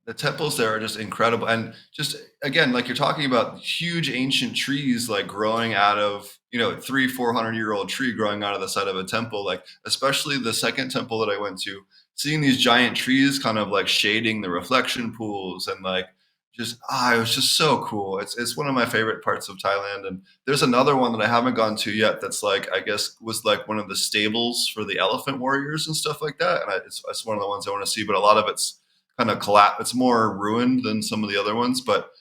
Speaker 2: the temples there are just incredible, and just again, like you're talking about huge ancient trees like growing out of 300-400-year-old tree growing out of the side of a temple, like especially the second temple that I went to, seeing these giant trees kind of like shading the reflection pools, and like just it was just so cool. It's one of my favorite parts of Thailand. And there's another one that I haven't gone to yet that's like, I guess, was like one of the stables for the elephant warriors and stuff like that, and it's one of the ones I want to see, but a lot of it's kind of collapse. It's more ruined than some of the other ones, but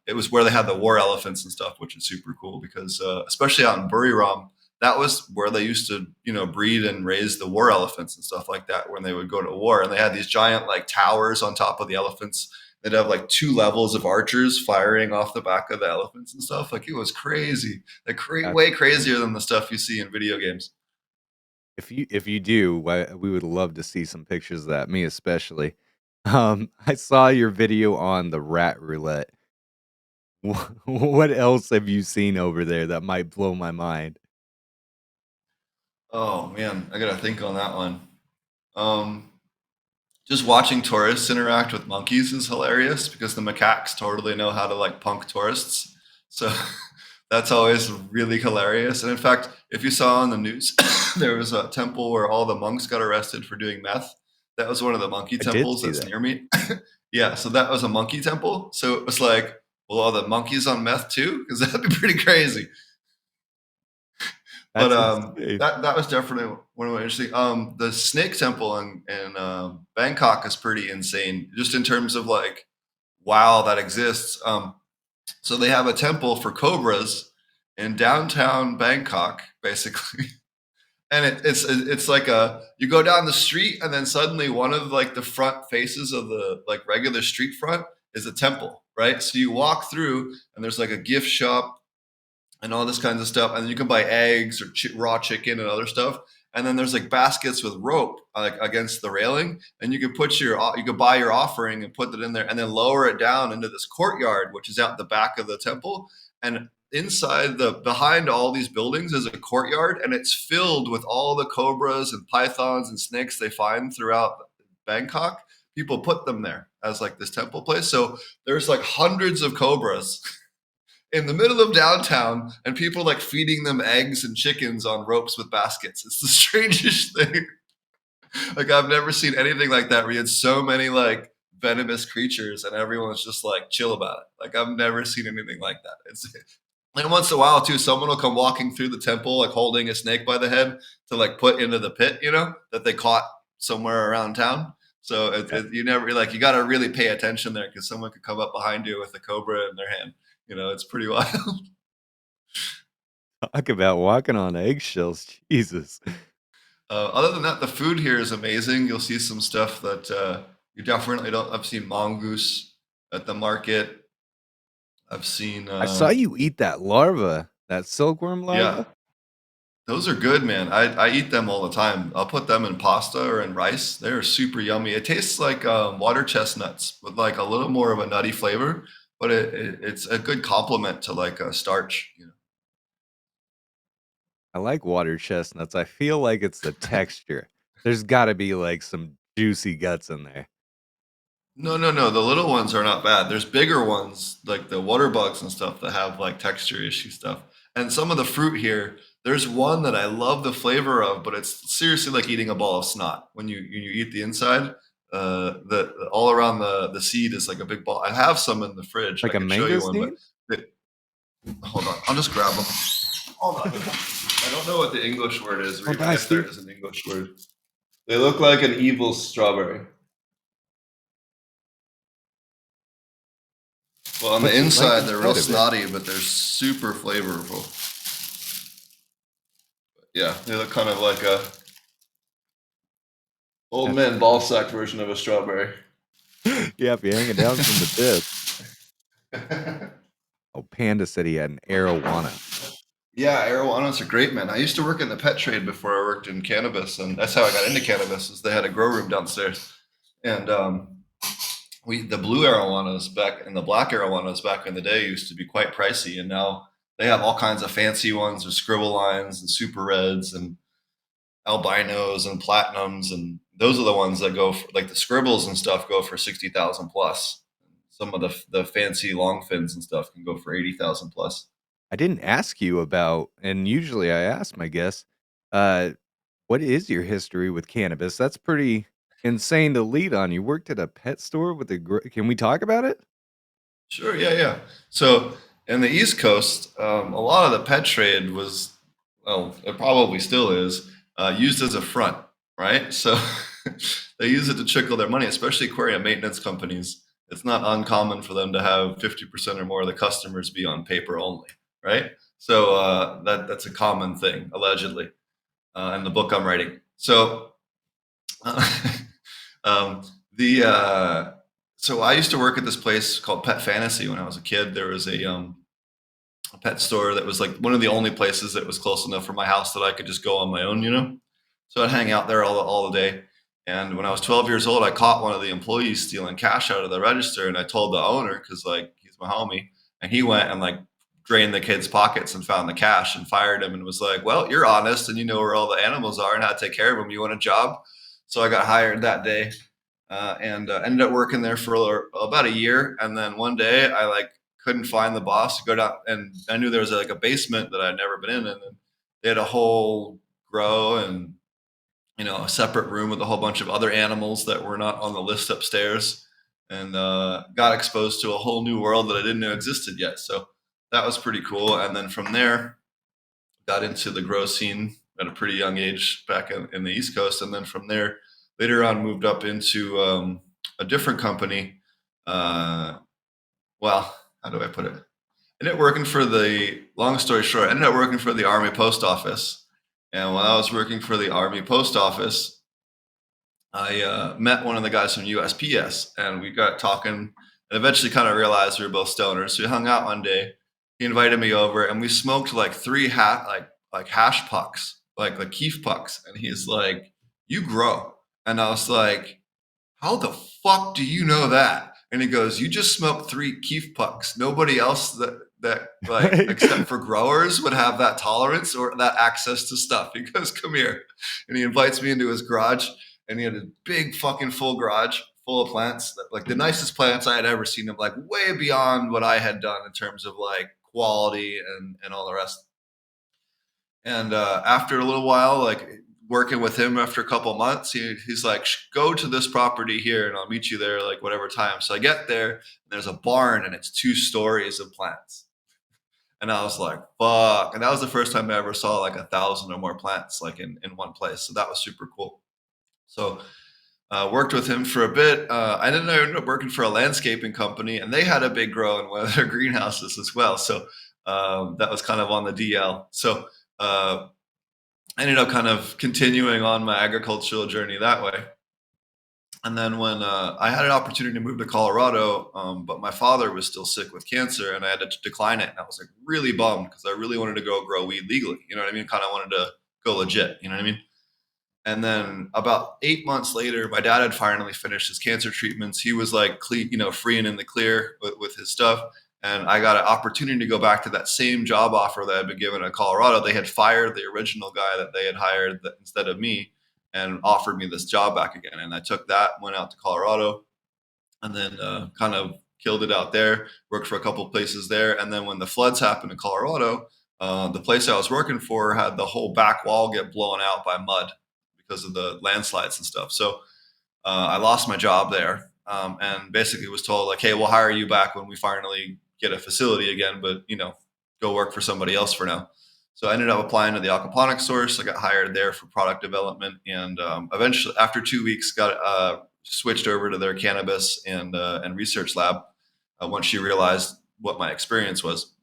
Speaker 2: it was where they had the war elephants and stuff, which is super cool because especially out in Buriram, that was where they used to breed and raise the war elephants and stuff like that when they would go to war. And they had these giant like towers on top of the elephants. They'd have like 2 levels of archers firing off the back of the elephants and stuff. Like it was crazy, like
Speaker 1: That's
Speaker 2: way
Speaker 1: insane.
Speaker 2: crazier than the stuff you see in video games.
Speaker 1: If you do, we would love to see some pictures of that, me especially. I saw your video on the rat roulette. What else have you seen over there that might blow my mind?
Speaker 2: Oh man, I gotta think on that one. Um, just watching tourists interact with monkeys is hilarious because the macaques totally know how to like punk tourists. So that's always really hilarious. And in fact, if you saw on the news, there was a temple where all the monks got arrested for doing meth. That was one of the monkey
Speaker 1: I did
Speaker 2: temples
Speaker 1: see
Speaker 2: that's
Speaker 1: that.
Speaker 2: near me. Yeah, so that was a monkey temple. So it was like, well, are the monkeys on meth too? Because that'd be pretty crazy. But
Speaker 1: That's insane.
Speaker 2: that was definitely one of the interesting. The Snake Temple in Bangkok is pretty insane, just in terms of like, wow, that exists. So they have a temple for cobras in downtown Bangkok, basically, and it's like a you go down the street and then suddenly one of like the front faces of the like regular street front is a temple, right? So you walk through and there's like a gift shop and all this kinds of stuff. And then you can buy eggs or raw chicken and other stuff. And then there's like baskets with rope like against the railing, and you could buy your offering and put it in there, and then lower it down into this courtyard, which is out the back of the temple. And inside the behind all these buildings is a courtyard, and it's filled with all the cobras and pythons and snakes they find throughout Bangkok. People put them there as like this temple place. So there's like hundreds of cobras in the middle of downtown, and people like feeding them eggs and chickens on ropes with baskets. It's the strangest thing. Like I've never seen anything like that where you had so many like venomous creatures and everyone's just like chill about it. Like I've never seen anything like that. It's and once in a while too, someone will come walking through the temple like holding a snake by the head to like put into the pit, that they caught somewhere around town. So you never like you got to really pay attention there because someone could come up behind you with a cobra in their hand. It's pretty wild.
Speaker 1: Talk about walking on eggshells. Jesus.
Speaker 2: Other than that, the food here is amazing. You'll see some stuff that you definitely don't. I've seen mongoose at the market. I've seen,
Speaker 1: I saw you eat that larva, that silkworm
Speaker 2: yeah,
Speaker 1: larva.
Speaker 2: those are good, man. I eat them all the time. I'll put them in pasta or in rice. They're super yummy. It tastes like water chestnuts with like a little more of a nutty flavor, but it's a good complement to like a starch.
Speaker 1: I like water chestnuts. I feel like it's the texture. There's got to be like some juicy guts in there.
Speaker 2: No, no, no. The little ones are not bad. There's bigger ones like the water bugs and stuff that have like texture issue stuff. And some of the fruit here, there's one that I love the flavor of, but it's seriously like eating a ball of snot. When you eat the inside, the all around the seed is like a big ball. I have some in the fridge. I
Speaker 1: Like a
Speaker 2: could show you one, but
Speaker 1: mangosteen?
Speaker 2: it, hold on, I'll just grab them. Hold on. I don't know what the English word is, or
Speaker 1: Oh,
Speaker 2: even
Speaker 1: die,
Speaker 2: if there
Speaker 1: Steve.
Speaker 2: is an English word. They look like an evil strawberry. Well, on the
Speaker 1: What's it like
Speaker 2: inside, they're real
Speaker 1: inside of it?
Speaker 2: snotty, but they're super flavorful. Yeah, they look kind of like a old
Speaker 1: That's
Speaker 2: man ball sack version of a strawberry.
Speaker 1: yeah, if you're hanging down from the tip. Oh, Panda said he had an arowana.
Speaker 2: Yeah, arowanas are great, man. I used to work in the pet trade before I worked in cannabis, and that's how I got into cannabis. Is they had a grow room downstairs, and we the blue arowanas back and the black arowanas back in the day used to be quite pricey, and now they have all kinds of fancy ones with scribble lines and super reds and albinos and platinums, and those are the ones that go for, like the scribbles and stuff go for 60,000 plus. Some of the fancy long fins and stuff can go for 80,000 plus.
Speaker 1: I didn't ask you about, and usually I ask my guests, uh, what is your history with cannabis? That's pretty insane to lead on. You worked at a pet store with a. Can we talk about it?
Speaker 2: Sure, yeah, yeah. So in the East Coast, a lot of the pet trade was, well, it probably still is, used as a front, right? So they use it to trickle their money, especially aquarium maintenance companies. It's not uncommon for them to have 50% or more of the customers be on paper only, right? So that's a common thing, allegedly, in the book I'm writing. So um, the so I used to work at this place called Pet Fantasy when I was a kid. There was a pet store that was like one of the only places that was close enough from my house that I could just go on my own, you know. So I'd hang out there all the day. And when I was 12 years old, I caught one of the employees stealing cash out of the register, and I told the owner because like he's my homie, and he went and like drained the kid's pockets and found the cash and fired him and was like, "Well, you're honest and you know where all the animals are and how to take care of them. You want a job?" So I got hired that day, and ended up working there for about a year. And then one day I like couldn't find the boss to go down, and I knew there was like a basement that I'd never been in, and they had a whole grow and a separate room with a whole bunch of other animals that were not on the list upstairs, and got exposed to a whole new world that I didn't know existed yet. So that was pretty cool. And then from there, got into the grow scene at a pretty young age back in the East Coast, and then from there, later on, moved up into a different company. Uh, well, how do I put it? Ended up working for the long story short. Ended up working for the Army Post Office, and when I was working for the Army Post Office, I met one of the guys from USPS, and we got talking, and eventually kind of realized we were both stoners. So we hung out one day. He invited me over, and we smoked like three like hash pucks, like keef pucks. And he's like, "You grow," and I was like, "How the fuck do you know that?" And he goes, "You just smoked three keef pucks. Nobody else that like except for growers would have that tolerance or that access to stuff." He goes, "Come here," and he invites me into his garage, and he had a big fucking full garage full of plants, like the nicest plants I had ever seen them, like way beyond what I had done in terms of like quality and all the rest. And after a little while, like working with him after a couple of months, he's like, "Go to this property here and I'll meet you there like whatever time." So I get there and there's a barn and it's 2 stories of plants. And I was like, fuck. And that was the first time I ever saw like 1,000 or more plants like in one place. So that was super cool. So worked with him for a bit. I ended up working for a landscaping company, and they had a big grow in one of their greenhouses as well. So that was kind of on the DL. So I ended up kind of continuing on my agricultural journey that way. And then when I had an opportunity to move to Colorado, but my father was still sick with cancer, and I had to decline it. And I was like really bummed because I really wanted to go grow weed legally. You know what I mean? Kind of wanted to go legit. You know what I mean? And then about 8 months later, my dad had finally finished his cancer treatments. He was like, clean, free and in the clear with his stuff. And I got an opportunity to go back to that same job offer that I'd been given in Colorado. They had fired the original guy that they had hired instead of me, and offered me this job back again. And I took that, went out to Colorado, and then kind of killed it out there. Worked for a couple of places there. And then when the floods happened in Colorado, the place I was working for had the whole back wall get blown out by mud because of the landslides and stuff. So I lost my job there, and basically was told like, "Hey, we'll hire you back when we finally get a facility again, but go work for somebody else for now." So I ended up applying to the Aquaponics source. I got hired there for product development, and eventually, after 2 weeks, got switched over to their cannabis and research lab once she realized what my experience was.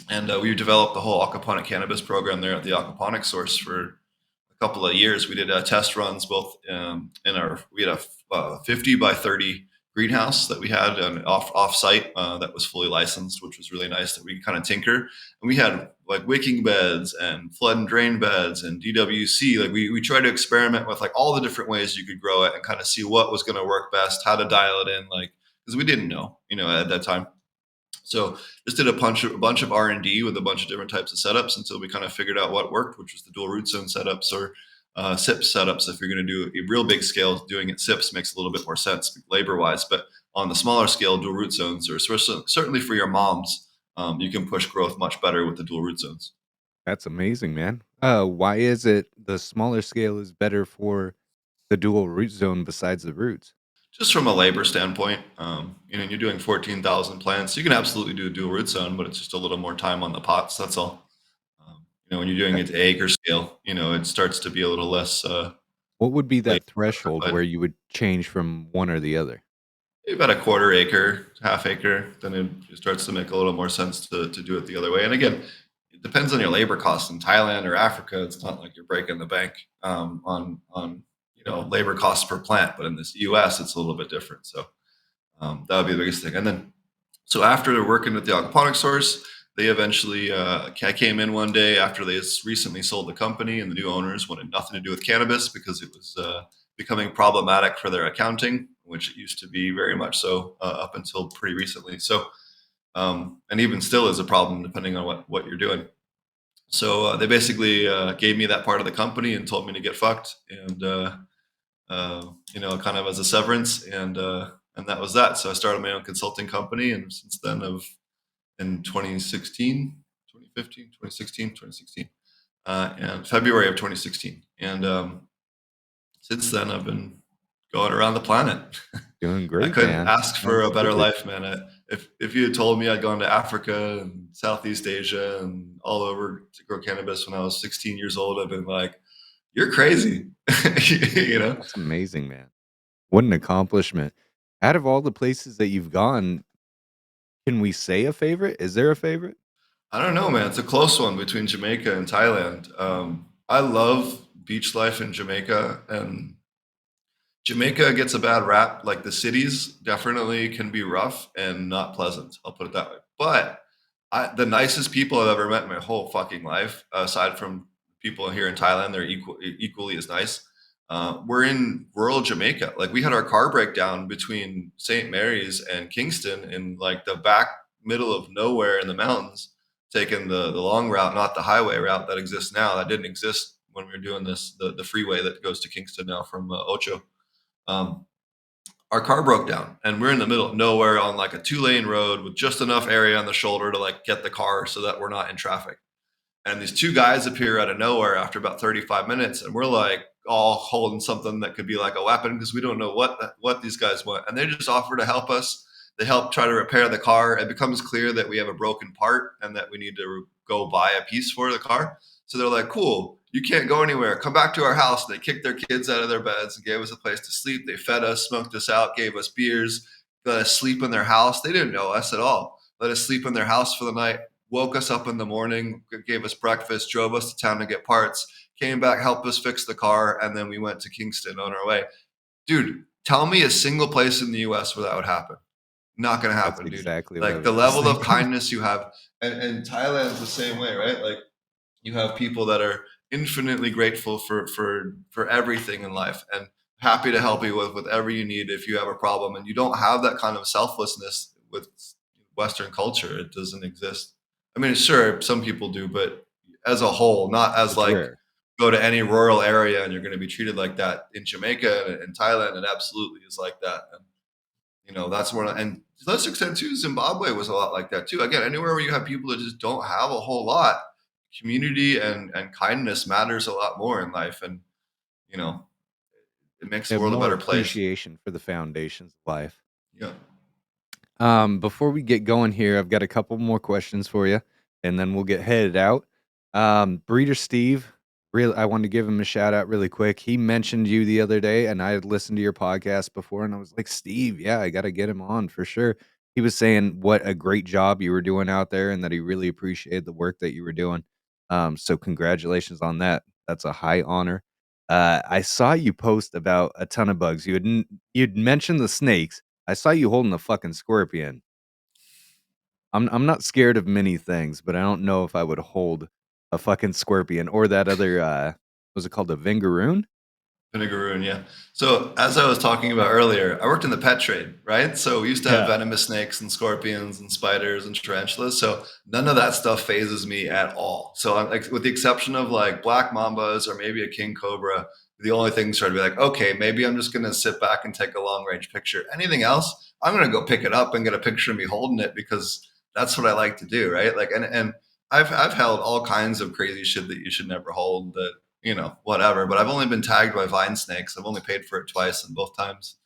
Speaker 2: And we developed the whole aquaponic cannabis program there at the Aquaponics source for couple of years. We did test runs both we had a 50 by 30 greenhouse that we had an off site that was fully licensed, which was really nice that we could kind of tinker. And we had like wicking beds and flood and drain beds and DWC. Like we tried to experiment with like all the different ways you could grow it and kind of see what was going to work best, how to dial it in, like because we didn't know, at that time. So just did a bunch of R&D with a bunch of different types of setups until we kind of figured out what worked, which was the dual root zone setups or SIPs setups. If you're going to do a real big scale, doing it SIPs makes a little bit more sense labor wise. But on the smaller scale, dual root zones, or certainly for your moms, you can push growth much better with the dual root zones.
Speaker 1: That's amazing, man. Why is it the smaller scale is better for the dual root zone besides the roots?
Speaker 2: Just from a labor standpoint, you're doing 14,000 plants. You can absolutely do a dual root zone, but it's just a little more time on the pots. That's all. When you're doing
Speaker 1: Uh,
Speaker 2: it to acre scale, it starts to be a little less
Speaker 1: What would be
Speaker 2: labor.
Speaker 1: that threshold
Speaker 2: But
Speaker 1: where you would change from one or the other?
Speaker 2: about a quarter acre, half acre, then it starts to make a little more sense to do it the other way. And again, it depends on your labor costs. In Thailand or Africa, it's not like you're breaking the bank on labor costs per plant, but in this U.S., it's a little bit different. So that would be the biggest thing. And then, so after working at the aquaponics source, they eventually, I came in one day after they recently sold the company, and the new owners wanted nothing to do with cannabis because it was becoming problematic for their accounting, which it used to be very much so up until pretty recently. So, and even still is a problem depending on what you're doing. So they basically gave me that part of the company and told me to get fucked, and kind of as a severance, and that was that. So I started my own consulting company, and since then, in 2016, 2015, 2016, 2016, and February of 2016, and since then I've been going around the planet.
Speaker 1: Doing
Speaker 2: I
Speaker 1: great,
Speaker 2: couldn't
Speaker 1: man.
Speaker 2: ask for a better
Speaker 1: Absolutely.
Speaker 2: life, man. If you had told me I'd gone to Africa and Southeast Asia and all over to grow cannabis when I was 16 years old, I've been like, "You're crazy," you know.
Speaker 1: That's amazing, man. What an accomplishment. Out of all the places that you've gone, can we say a favorite? Is there a favorite?
Speaker 2: I don't know, man. It's a close one between Jamaica and Thailand. I love beach life in Jamaica, and Jamaica gets a bad rap. Like the cities definitely can be rough and not pleasant. I'll put it that way. But the nicest people I've ever met in my whole fucking life, aside from people here in Thailand, they're equally as nice. We're in rural Jamaica. Like we had our car breakdown between St. Mary's and Kingston in like the back middle of nowhere in the mountains, taking the long route, not the highway route that exists now. That didn't exist when we were doing this, the freeway that goes to Kingston now from Ocho. Um, our car broke down, and we're in the middle of nowhere on like a 2-lane road with just enough area on the shoulder to like get the car so that we're not in traffic. And these two guys appear out of nowhere after about 35 minutes, and we're like all holding something that could be like a weapon because we don't know what these guys want. And they just offer to help us. They help try to repair the car. It becomes clear that we have a broken part and that we need to go buy a piece for the car. So they're like, "Cool, you can't go anywhere. Come back to our house." And they kicked their kids out of their beds and gave us a place to sleep. They fed us, smoked us out, gave us beers, let us sleep in their house. They didn't know us at all. Let us sleep in their house for the night. woke us up in the morning, gave us breakfast, drove us to town to get parts, came back, helped us fix the car, and then we went to Kingston on our way. Dude, tell me a single place in the US where that would happen. Not gonna
Speaker 1: That's
Speaker 2: happen, dude.
Speaker 1: exactly what I
Speaker 2: Like the
Speaker 1: was just
Speaker 2: level of
Speaker 1: thinking.
Speaker 2: kindness you have, and Thailand's the same way, right? Like you have people that are infinitely grateful for everything in life and happy to help you with whatever you need if you have a problem. And you don't have that kind of selflessness with Western culture. It doesn't exist. I mean, sure, some people do, but as a whole, not as
Speaker 1: It's
Speaker 2: like
Speaker 1: rare.
Speaker 2: go to any rural area and you're going to be treated like that. In Jamaica and in Thailand, it absolutely is like that. And that's where, and to less extent too, Zimbabwe was a lot like that too. Again, anywhere where you have people that just don't have a whole lot, community and kindness matters a lot more in life, and you know, it makes the
Speaker 1: Have
Speaker 2: world a
Speaker 1: more
Speaker 2: better place.
Speaker 1: appreciation for the foundations of life.
Speaker 2: Yeah.
Speaker 1: Before we get going here, I've got a couple more questions for you, and then we'll get headed out. Breeder Steve, really, I wanted to give him a shout out really quick. He mentioned you the other day, and I had listened to your podcast before, and I was like, Steve, yeah, I got to get him on for sure. He was saying what a great job you were doing out there, and that he really appreciated the work that you were doing. So congratulations on that. That's a high honor. I saw you post about a ton of bugs. You'd mentioned the snakes. I saw you holding a fucking scorpion. I'm not scared of many things, but I don't know if I would hold a fucking scorpion or that other was it called a vingaroon?
Speaker 2: Vinegaroon, yeah. So as I was talking about earlier, I worked in the pet trade, right? So we used to have
Speaker 1: Yeah.
Speaker 2: venomous snakes and scorpions and spiders and tarantulas. So none of that stuff phases me at all. So I'm like, with the exception of like black mambas or maybe a king cobra, the only things are to be like, okay, maybe I'm just gonna sit back and take a long range picture. Anything else, I'm gonna go pick it up and get a picture of me holding it because that's what I like to do, right? Like, and I've held all kinds of crazy shit that you should never hold that whatever. But I've only been tagged by vine snakes. I've only paid for it twice, and both times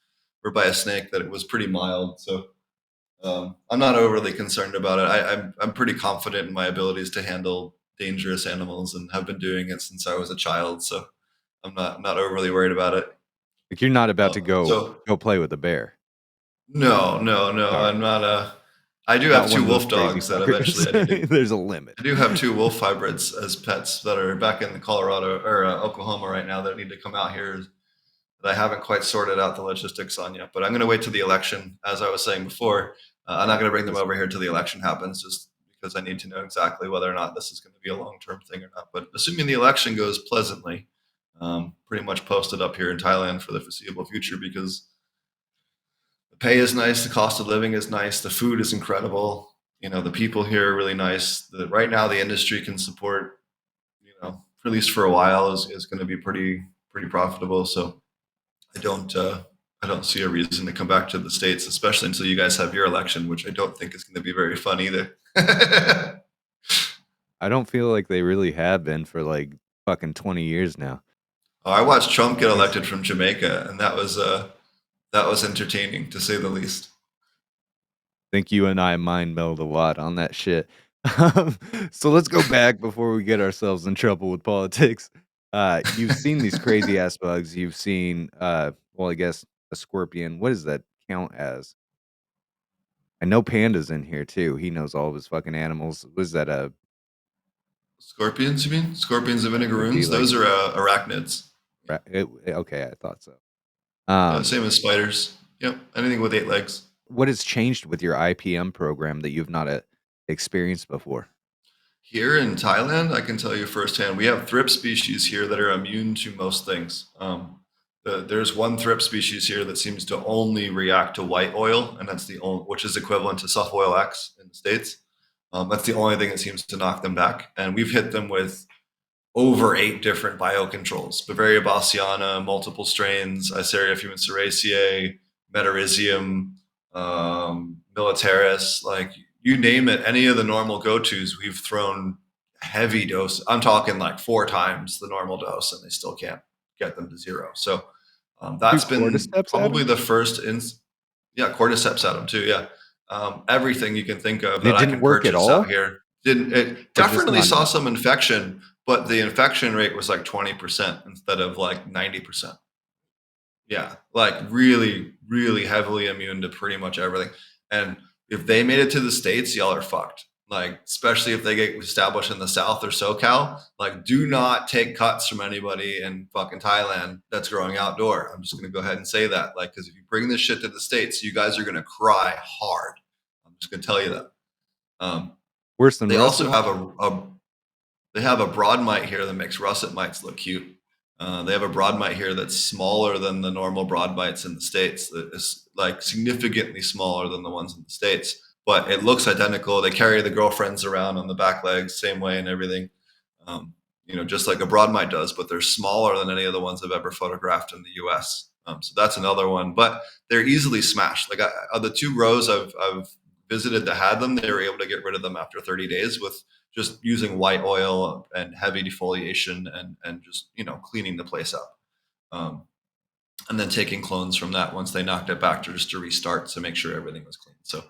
Speaker 2: were by a snake that it was pretty mild. So I'm not overly concerned about it. I'm pretty confident in my abilities to handle dangerous animals, and have been doing it since I was a child. So I'm not overly worried about it.
Speaker 1: Like you're not about to
Speaker 2: So
Speaker 1: go play with a bear.
Speaker 2: no, no, no.
Speaker 1: All
Speaker 2: I'm
Speaker 1: right.
Speaker 2: not a. I do
Speaker 1: Not
Speaker 2: have
Speaker 1: one
Speaker 2: two
Speaker 1: of those
Speaker 2: wolf
Speaker 1: crazy
Speaker 2: dogs that eventually
Speaker 1: fuckers.
Speaker 2: I need to.
Speaker 1: There's a limit.
Speaker 2: I do have two wolf hybrids as pets that are back in Colorado or Oklahoma right now that need to come out here that I haven't quite sorted out the logistics on yet. But I'm going to wait till the election, as I was saying before. I'm not going to bring them over here till the election happens, just because I need to know exactly whether or not this is going to be a long-term thing or not. But assuming the election goes pleasantly, pretty much posted up here in Thailand for the foreseeable future because the pay is nice, the cost of living is nice, the food is incredible. The people here are really nice. Right now, the industry can support, at least for a while, is going to be pretty profitable. So I don't see a reason to come back to the States, especially until you guys have your election, which I don't think is going to be very fun either.
Speaker 1: I don't feel like they really have been for like fucking 20 years now.
Speaker 2: I watched Trump get
Speaker 1: It's
Speaker 2: elected from Jamaica, and that was entertaining to say the least.
Speaker 1: think you and I mind meld a lot on that shit. So let's go back before we get ourselves in trouble with politics. You've seen these crazy ass bugs. You've seen, well, I guess a scorpion. What does that count as? I know Panda's in here too. He knows all of his fucking animals. Was that a
Speaker 2: Scorpions, you mean? Scorpions and
Speaker 1: would be
Speaker 2: vinegaroons?
Speaker 1: like?
Speaker 2: Those are arachnids.
Speaker 1: Okay, I thought so.
Speaker 2: Yeah, same as spiders. Yep, anything with 8 legs.
Speaker 1: What has changed with your IPM program that you've not experienced before?
Speaker 2: Here in Thailand, I can tell you firsthand, we have thrip species here that are immune to most things. There's one thrip species here that seems to only react to white oil, and that's the only, which is equivalent to sulfur oil X in the States. That's the only thing that seems to knock them back. And we've hit them with over 8 different biocontrols: Bavaria bassiana, multiple strains, Isaria fumiceraceae, Metarhizium, militaris, like you name it, any of the normal go-tos, we've thrown heavy dose. I'm talking like 4 times the normal dose, and they still can't get them to zero. So
Speaker 1: Two
Speaker 2: that's been
Speaker 1: cordyceps at
Speaker 2: probably
Speaker 1: him,
Speaker 2: the first yeah, cordyceps at them too. Yeah. Everything you can think of
Speaker 1: and it
Speaker 2: that I
Speaker 1: didn't
Speaker 2: can
Speaker 1: work at
Speaker 2: purchase out
Speaker 1: all,
Speaker 2: here didn't. It
Speaker 1: or just
Speaker 2: definitely
Speaker 1: not
Speaker 2: saw
Speaker 1: enough.
Speaker 2: some infection, but the infection rate was like 20% instead of like 90%. Yeah, like really, really heavily immune to pretty much everything. And if they made it to the States, y'all are fucked. like especially if they get established in the South or SoCal, like do not take cuts from anybody in fucking Thailand that's growing outdoor. I'm just gonna go ahead and say that, like, because if you bring this shit to the States, you guys are gonna cry hard. I'm just gonna tell you that. Um,
Speaker 1: Worse than
Speaker 2: they
Speaker 1: russet
Speaker 2: also
Speaker 1: mite?
Speaker 2: have they have a broad mite here that makes russet mites look cute. They have a broad mite here that's smaller than the normal broad mites in the States. That is like significantly smaller than the ones in the States, but it looks identical. They carry the girlfriends around on the back legs, same way and everything. Um, just like a broad mite does, but they're smaller than any of the ones I've ever photographed in the U.S. So that's another one, but they're easily smashed. Like the two rows I've visited that had them, they were able to get rid of them after 30 days with just using white oil and heavy defoliation and just cleaning the place up, um, and then taking clones from that once they knocked it back to just to restart to make sure everything was clean. So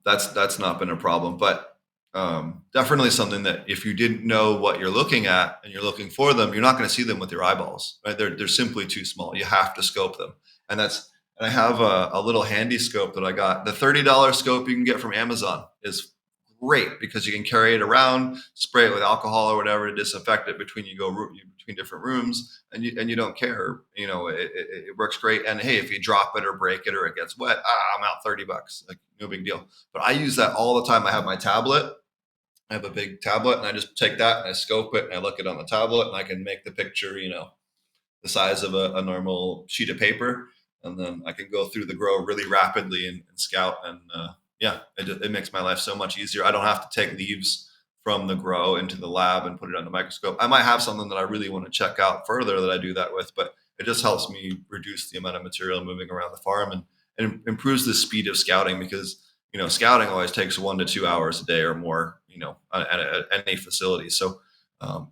Speaker 2: that's not been a problem, but definitely something that if you didn't know what you're looking at and you're looking for them, you're not going to see them with your eyeballs, right? They're simply too small. You have to scope them, and I have a little handy scope that I got. The $30 scope you can get from Amazon is great because you can carry it around, spray it with alcohol or whatever to disinfect it between between different rooms, and you don't care. It works great. And hey, if you drop it or break it or it gets wet, I'm out $30. Like no big deal. But I use that all the time. I have my tablet. I have a big tablet, and I just take that and I scope it and I look it on the tablet, and I can make the picture, the size of a normal sheet of paper, and then I can go through the grow really rapidly and scout. And yeah, it makes my life so much easier. I don't have to take leaves from the grow into the lab and put it on the microscope. I might have something that I really want to check out further that I do that with, but it just helps me reduce the amount of material moving around the farm and improves the speed of scouting because scouting always takes 1 to 2 hours a day or more, at any facility. So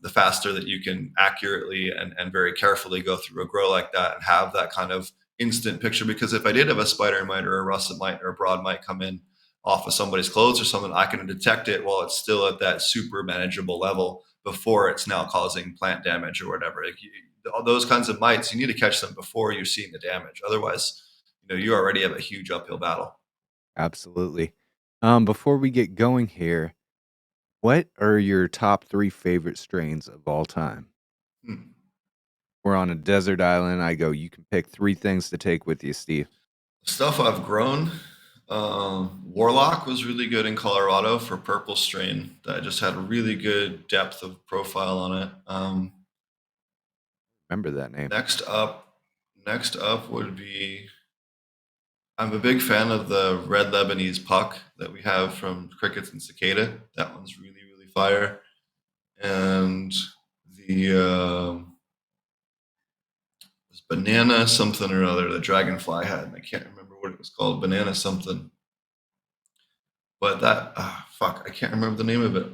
Speaker 2: the faster that you can accurately and very carefully go through a grow like that and have that kind of instant picture. Because if I did have a spider mite or a russet mite or a broad mite come in off of somebody's clothes or something, I can detect it while it's still at that super manageable level before it's now causing plant damage or whatever. All those kinds of mites, you need to catch them before you're seeing the damage. Otherwise, you already have a huge uphill battle.
Speaker 1: Absolutely. Before we get going here, what are your top 3 favorite strains of all time?
Speaker 2: Hmm.
Speaker 1: We're on a desert island. I go, you can pick 3 things to take with you, Steve.
Speaker 2: Stuff I've grown. Warlock was really good in Colorado for purple strain. That just had a really good depth of profile on it.
Speaker 1: Remember that name.
Speaker 2: Next up, would be. I'm a big fan of the red Lebanese puck that we have from Crickets and Cicada. That one's really really fire. And the was banana something or other the dragonfly had, and I can't remember what it was called. Banana something. But that fuck, I can't remember the name of it.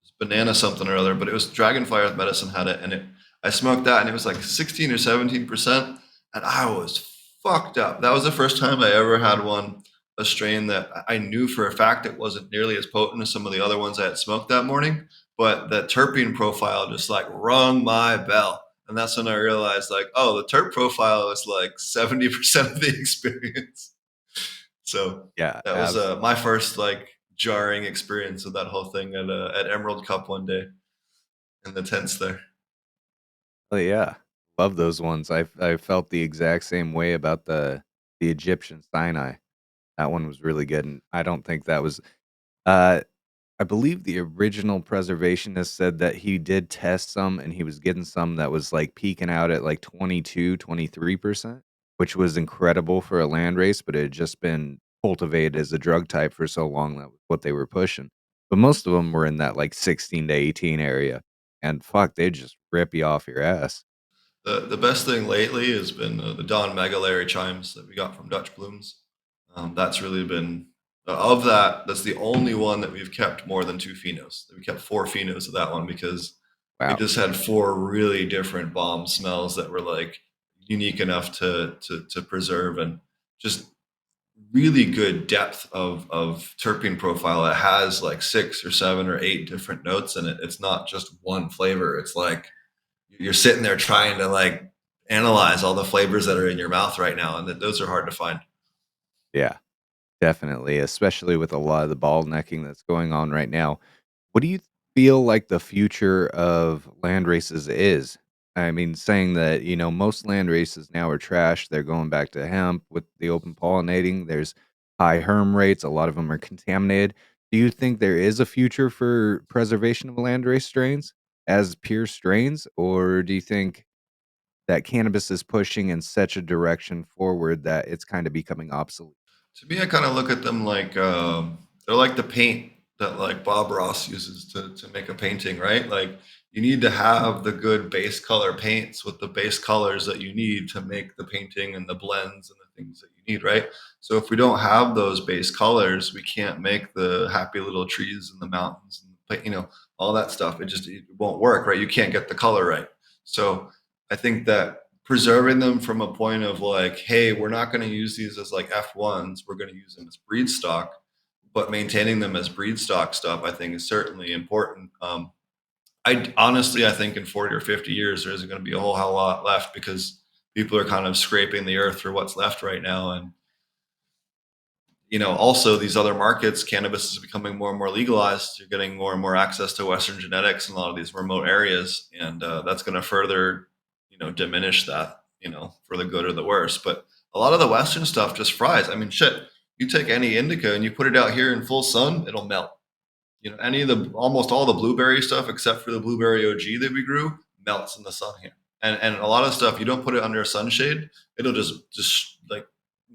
Speaker 2: It's banana something or other, but it was Dragonfly Earth Medicine had it, and I smoked that, and it was like 16 or 17%, and I was fucked up. That was the first time I ever had a strain that I knew for a fact it wasn't nearly as potent as some of the other ones I had smoked that morning, but the terpene profile just like rung my bell. And that's when I realized, like, oh, the terp profile is like 70% of the experience. So
Speaker 1: Yeah,
Speaker 2: that was my first like jarring experience with that whole thing at Emerald Cup one day in the tents there.
Speaker 1: yeah. Love those ones. I felt the exact same way about the Egyptian Sinai. That one was really good, and I don't think that was uh I believe the original preservationist said that he did test some and he was getting some that was like peaking out at like 22, 23%, which was incredible for a land race, but it had just been cultivated as a drug type for so long that was what they were pushing. But most of them were in that like 16 to 18 area. And fuck, they just rip you off your ass.
Speaker 2: The best thing lately has been the Don Megalary chimes that we got from Dutch Blooms. That's really been of that. That's the only one that we've kept more than 2 phenos. We kept 4 phenos of that one because it
Speaker 1: Wow.
Speaker 2: just had 4 really different bomb smells that were like unique enough to preserve and just really good depth of terpene profile. It has like 6 or 7 or 8 different notes in it. It's not just one flavor. It's like you're sitting there trying to like analyze all the flavors that are in your mouth right now, and those are hard to find.
Speaker 1: Yeah. Definitely, especially with a lot of the bottlenecking that's going on right now. What do you feel like the future of land races is? I mean, saying that, most land races now are trash. They're going back to hemp with the open pollinating. There's high herm rates. A lot of them are contaminated. Do you think there is a future for preservation of land race strains as pure strains? Or do you think that cannabis is pushing in such a direction forward that it's kind of becoming obsolete?
Speaker 2: To me, I kind of look at them like they're like the paint that like Bob Ross uses to make a painting, right? Like you need to have the good base color paints with the base colors that you need to make the painting and the blends and the things that you need, right? So if we don't have those base colors, we can't make the happy little trees and the mountains and all that stuff. It won't work, right? You can't get the color right. So I think that preserving them from a point of like, hey, we're not going to use these as like F1s, we're going to use them as breed stock, but maintaining them as breed stock stuff, I think, is certainly important. I honestly, I think in 40 or 50 years, there isn't going to be a whole hell lot left because people are kind of scraping the earth for what's left right now. And also these other markets, cannabis is becoming more and more legalized. You're getting more and more access to Western genetics in a lot of these remote areas, and that's going to further, diminish that, for the good or the worse. But a lot of the Western stuff just fries. I mean, shit. You take any indica and you put it out here in full sun, it'll melt. Any of the almost all the blueberry stuff except for the blueberry OG that we grew melts in the sun here. And a lot of stuff you don't put it under a sunshade, it'll just like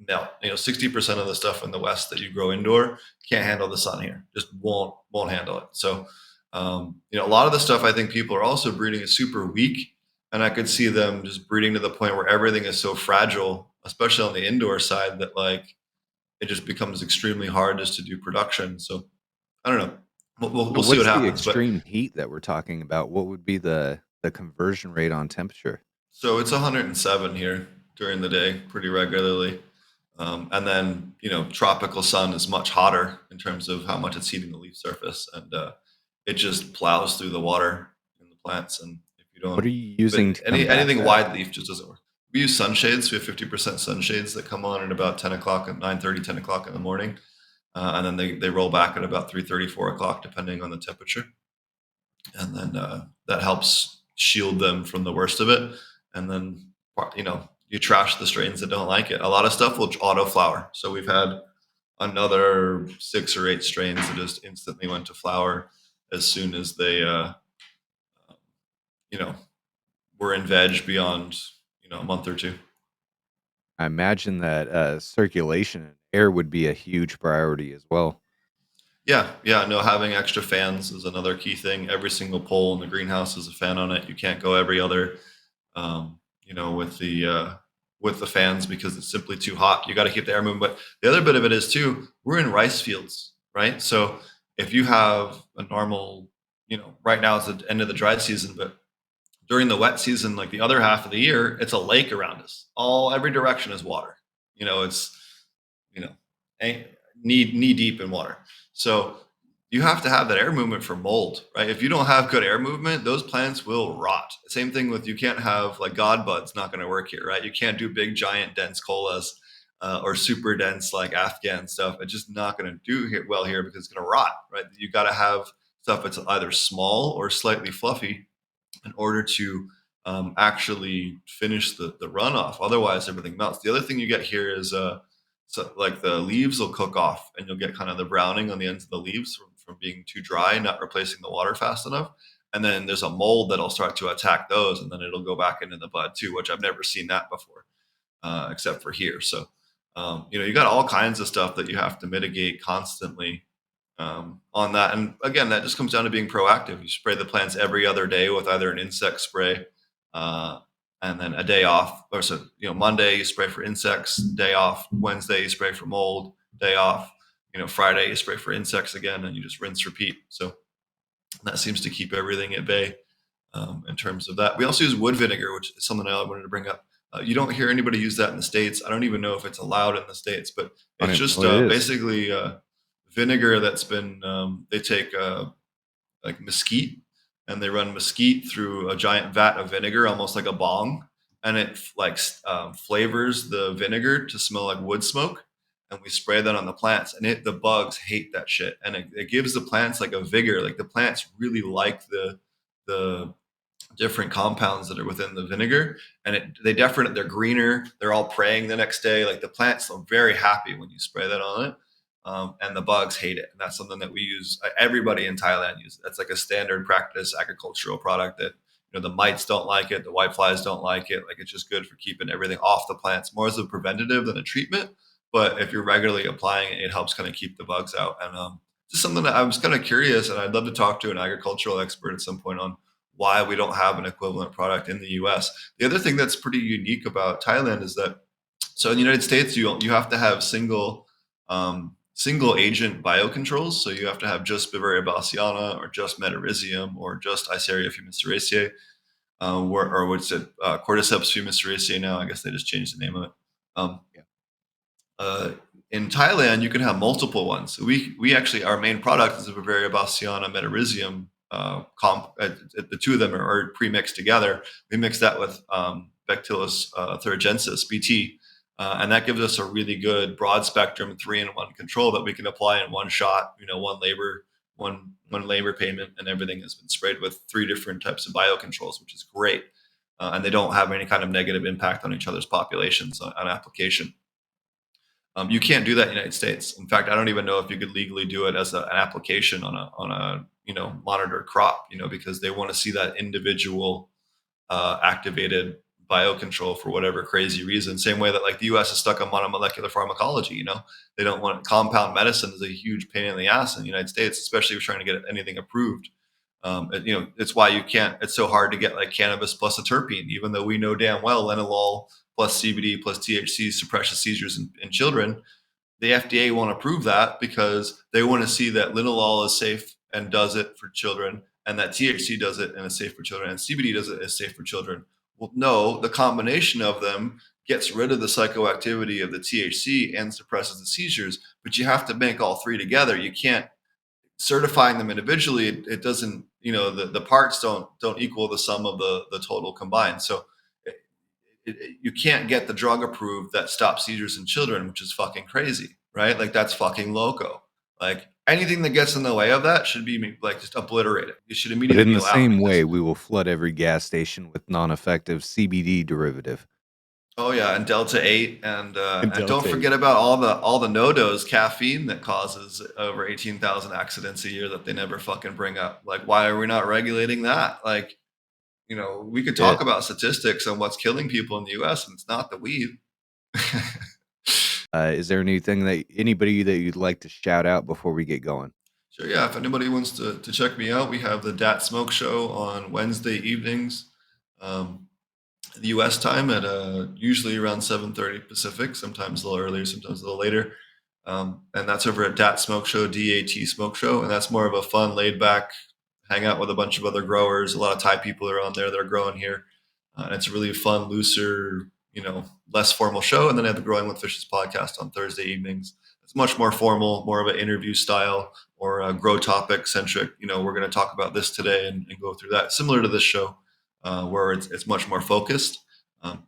Speaker 2: melt. 60% of the stuff in the West that you grow indoor can't handle the sun here. Just won't handle it. So a lot of the stuff I think people are also breeding is super weak. And I could see them just breeding to the point where everything is so fragile, especially on the indoor side, that like it just becomes extremely hard just to do production. So I don't know.
Speaker 1: So
Speaker 2: We'll see what
Speaker 1: what's the
Speaker 2: happens. But
Speaker 1: extreme heat that we're talking about? What would be the conversion rate on temperature?
Speaker 2: so it's 107 here during the day pretty regularly. And then, tropical sun is much hotter in terms of how much it's heating the leaf surface. And it just plows through the water in the plants. And if you
Speaker 1: What are
Speaker 2: don't,
Speaker 1: you
Speaker 2: if
Speaker 1: using
Speaker 2: it,
Speaker 1: to combat
Speaker 2: anything
Speaker 1: that?
Speaker 2: wide leaf just doesn't work. We use sunshades. We have 50% sunshades that come on at about 10 o'clock at 9:30, 10 o'clock in the morning. And then they roll back at about 3:30, 4 o'clock, depending on the temperature. And then that helps shield them from the worst of it. And then you trash the strains that don't like it. A lot of stuff will auto flower. So we've had another 6 or 8 strains that just instantly went to flower as soon as they you know were in veg beyond a month or two.
Speaker 1: I imagine that circulation and air would be a huge priority as well.
Speaker 2: Yeah, no, having extra fans is another key thing. Every single pole in the greenhouse is a fan on it. You can't go every other with the fans because it's simply too hot. You got to keep the air moving. But the other bit of it is too, we're in rice fields, right? So if you have a normal, right now it's the end of the dry season, but during the wet season, like the other half of the year, it's a lake around us. Every direction is water. It's you know knee deep in water. So you have to have that air movement for mold, right? If you don't have good air movement, those plants will rot. Same thing with, you can't have like god buds, not going to work here, right? You can't do big giant dense colas or super dense like Afghan stuff. It's just not going to do well here because it's going to rot, right? You got to have stuff that's either small or slightly fluffy in order to actually finish the runoff. Otherwise, everything melts. The other thing you get here is so like the leaves will cook off, and you'll get kind of the browning on the ends of the leaves from being too dry, not replacing the water fast enough. And then there's a mold that'll start to attack those, and then it'll go back into the bud too, which I've never seen that before, except for here. So, you got all kinds of stuff that you have to mitigate constantly on that. And again, that just comes down to being proactive. You spray the plants every other day with either an insect spray, uh, and then a day off. Or so, Monday you spray for insects, day off. Wednesday you spray for mold, day off. Friday you spray for insects again, and you just rinse, repeat. So that seems to keep everything at bay. In terms of that, we also use wood vinegar, which is something I wanted to bring up. You don't hear anybody use that in the States. I don't even know if it's allowed in the States, but
Speaker 1: I
Speaker 2: it's
Speaker 1: don't even
Speaker 2: just
Speaker 1: know what it is.
Speaker 2: basically vinegar that's been, they take like mesquite, and they run mesquite through a giant vat of vinegar, almost like a bong, and it like flavors the vinegar to smell like wood smoke. and we spray that on the plants, and the bugs hate that shit, and it gives the plants like a vigor. Like the plants really like the different compounds that are within the vinegar, and they're greener. They're all praying the next day. Like the plants are very happy when you spray that on it. And the bugs hate it. And that's something that we use. Everybody in Thailand uses. That's like a standard practice agricultural product that, the mites don't like it. The whiteflies don't like it. Like it's just good for keeping everything off the plants, more as a preventative than a treatment. But if you're regularly applying it, it helps kind of keep the bugs out. And just something that I was kind of curious, and I'd love to talk to an agricultural expert at some point on why we don't have an equivalent product in the US. The other thing that's pretty unique about Thailand is that, so in the United States, you have to have single agent biocontrols. So you have to have just Beauveria bassiana or just Metarhizium or just Eisseria fumigeracea, or what's it, Cordyceps fumigeracea now. I guess they just changed the name of it. In Thailand, you can have multiple ones. We actually, our main product is a Beauveria bassiana Metarhizium. The two of them are pre-mixed together. We mix that with Bacillus thuringiensis (BT), and that gives us a really good broad spectrum 3-in-1 control that we can apply in one shot. One labor payment, and everything has been sprayed with 3 different types of biocontrols, which is great, and they don't have any kind of negative impact on each other's populations on application. You can't do that in the United States. In fact, I don't even know if you could legally do it as an application on a monitored crop, because they want to see that individual activated biocontrol for whatever crazy reason. Same way that like the US is stuck on monomolecular pharmacology, they don't want compound medicine is a huge pain in the ass in the United States, especially if you're trying to get anything approved. It's why it's so hard to get like cannabis plus a terpene, even though we know damn well linalool plus CBD plus THC suppresses seizures in children. The FDA won't approve that because they want to see that linalool is safe and does it for children, and that THC does it and is safe for children, and CBD does it and is safe for children. Well, no, the combination of them gets rid of the psychoactivity of the THC and suppresses the seizures, but you have to make all 3 together. You can't certifying them individually. It doesn't, the parts don't equal the sum of the total combined. So you can't get the drug approved that stops seizures in children, which is fucking crazy, right? Like that's fucking loco. Like anything that gets in the way of that should be like just obliterated. You should
Speaker 1: But
Speaker 2: immediately
Speaker 1: in
Speaker 2: be
Speaker 1: the
Speaker 2: allowed.
Speaker 1: same way, we will flood every gas station with non-effective CBD derivative.
Speaker 2: Oh yeah, and Delta 8, and
Speaker 1: And
Speaker 2: don't
Speaker 1: Delta 8.
Speaker 2: forget about all the no-dose caffeine that causes over 18,000 accidents a year that they never fucking bring up. Like, why are we not regulating that? Like, we could talk about statistics on what's killing people in the U.S. and it's not the weed.
Speaker 1: Is there anybody that you'd like to shout out before we get going?
Speaker 2: Sure, yeah. If anybody wants to check me out, we have the Dat Smoke Show on Wednesday evenings, the U.S. time at usually around 7:30 Pacific, sometimes a little earlier, sometimes a little later. And that's over at Dat Smoke Show, DAT Smoke Show, and that's more of a fun, laid back, hang out with a bunch of other growers. A lot of Thai people are on there that are growing here, and it's a really fun, looser, less formal show. And then I have the Growing with Fishes podcast on Thursday evenings. It's much more formal, more of an interview style or a grow topic centric. We're going to talk about this today and go through that, similar to this show, where it's much more focused. And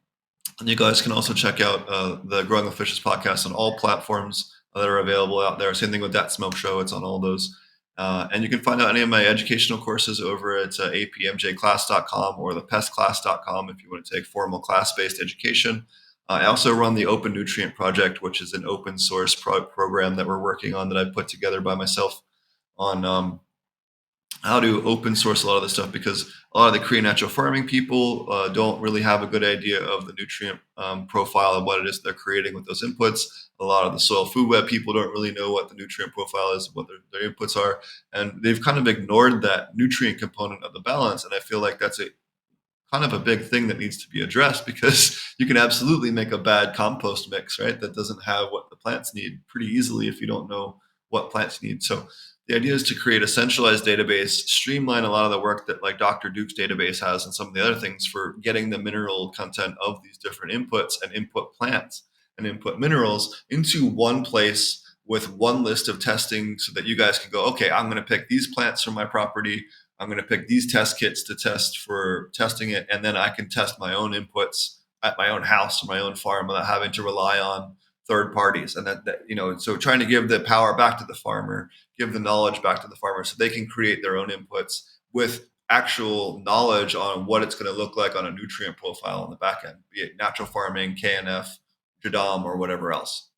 Speaker 2: you guys can also check out the Growing with Fishes podcast on all platforms that are available out there. Same thing with that Smoke Show. It's on all those. And you can find out any of my educational courses over at apmjclass.com or thepestclass.com if you want to take formal class-based education. I also run the Open Nutrient Project, which is an open source program that we're working on that I put together by myself on how to open source a lot of this stuff, because a lot of the Korean natural farming people don't really have a good idea of the nutrient profile of what it is they're creating with those inputs. A lot of the soil food web people don't really know what the nutrient profile is, what their inputs are, and they've kind of ignored that nutrient component of the balance. And I feel like that's a kind of a big thing that needs to be addressed, because you can absolutely make a bad compost mix, right? That doesn't have what the plants need pretty easily if you don't know what plants need. So the idea is to create a centralized database, streamline a lot of the work that like Dr. Duke's database has and some of the other things for getting the mineral content of these different inputs and input plants and input minerals into one place with one list of testing, so that you guys can go, okay, I'm going to pick these plants from my property. I'm going to pick these test kits to test for testing it. And then I can test my own inputs at my own house or my own farm without having to rely on third parties, and so trying to give the power back to the farmer, give the knowledge back to the farmer so they can create their own inputs with actual knowledge on what it's going to look like on a nutrient profile on the back end, be it natural farming, KNF, Jadam, or whatever else.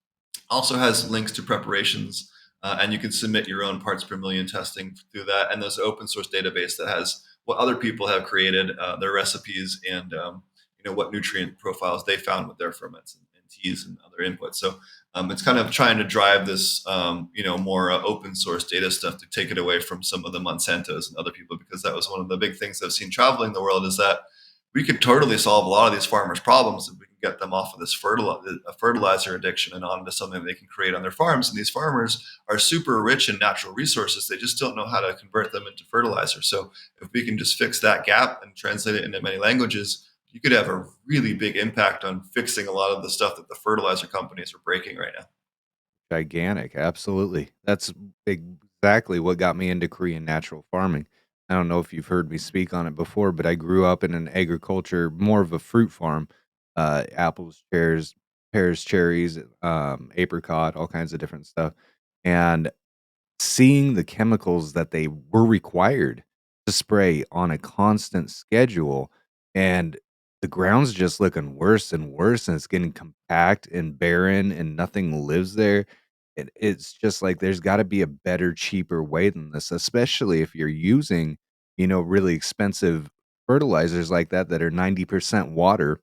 Speaker 2: Also has links to preparations, and you can submit your own parts per million testing through that. And there's an open source database that has what other people have created, their recipes, and what nutrient profiles they found with their ferments and teas and other inputs. So it's kind of trying to drive this more open source data stuff to take it away from some of the Monsantos and other people, because that was one of the big things I've seen traveling the world, is that we could totally solve a lot of these farmers' problems if we can get them off of this fertilizer addiction and onto something they can create on their farms. And these farmers are super rich in natural resources. They just don't know how to convert them into fertilizer. So if we can just fix that gap and translate it into many languages, you could have a really big impact on fixing a lot of the stuff that the fertilizer companies are breaking right now.
Speaker 1: Gigantic, absolutely. That's exactly what got me into Korean natural farming. I don't know if you've heard me speak on it before, but I grew up in an agriculture, more of a fruit farm, apples, pears, cherries, apricot, all kinds of different stuff. And seeing the chemicals that they were required to spray on a constant schedule, and the ground's just looking worse and worse, and it's getting compact and barren and nothing lives there. It's just like there's got to be a better, cheaper way than this, especially if you're using, really expensive fertilizers like that are 90% water,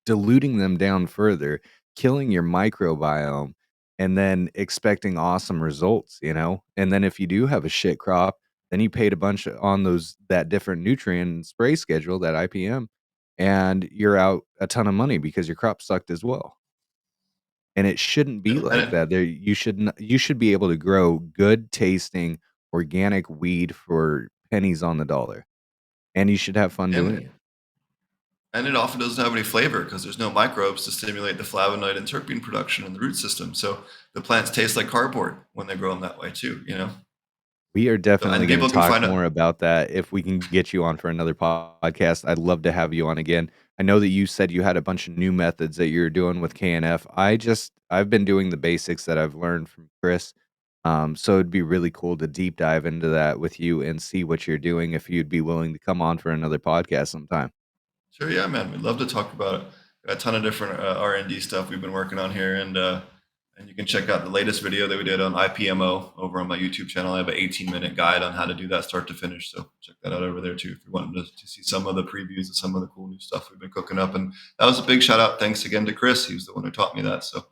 Speaker 1: diluting them down further, killing your microbiome, and then expecting awesome results. And then if you do have a shit crop, then you paid a bunch on that different nutrient spray schedule, that IPM, and you're out a ton of money because your crop sucked as well. And it shouldn't be
Speaker 2: And
Speaker 1: like that. You should be able to grow good tasting organic weed for pennies on the dollar, and you should have fun doing
Speaker 2: and
Speaker 1: it.
Speaker 2: And it often doesn't have any flavor because there's no microbes to stimulate the flavonoid and terpene production in the root system. So the plants taste like cardboard when they grow them that way too.
Speaker 1: We are
Speaker 2: So,
Speaker 1: definitely
Speaker 2: and
Speaker 1: gonna
Speaker 2: people can
Speaker 1: talk
Speaker 2: find it.
Speaker 1: more about that if we can get you on for another podcast. I'd love to have you on again. I know that you said you had a bunch of new methods that you're doing with KNF. I've been doing the basics that I've learned from Chris. So it'd be really cool to deep dive into that with you and see what you're doing if you'd be willing to come on for another podcast sometime.
Speaker 2: Sure, yeah, man. We'd love to talk about it. Got a ton of different R&D stuff we've been working on here, and you can check out the latest video that we did on IPMO over on my YouTube channel. I have an 18-minute guide on how to do that start to finish. So check that out over there too if you want to see some of the previews of some of the cool new stuff we've been cooking up. And that was a big shout out. Thanks again to Chris. He was the one who taught me that. So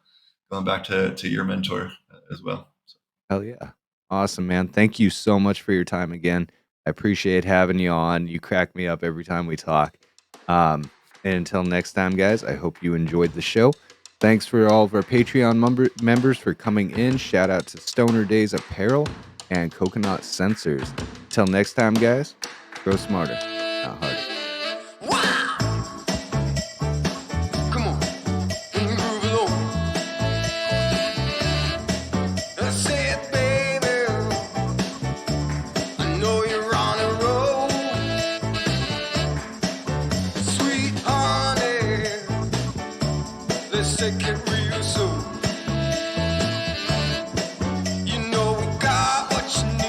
Speaker 2: going back to your mentor as well. So,
Speaker 1: Hell yeah. Awesome, man. Thank you so much for your time again. I appreciate having you on. You crack me up every time we talk. And until next time, guys, I hope you enjoyed the show. Thanks for all of our Patreon members for coming in. Shout out to Stoner Days Apparel and Coconut Sensors. Until next time, guys, grow smarter, not harder.
Speaker 3: Come on, groove along. I said, baby, I know you're on a roll. Sweet honey, let's take it real slow. You know we got what you need.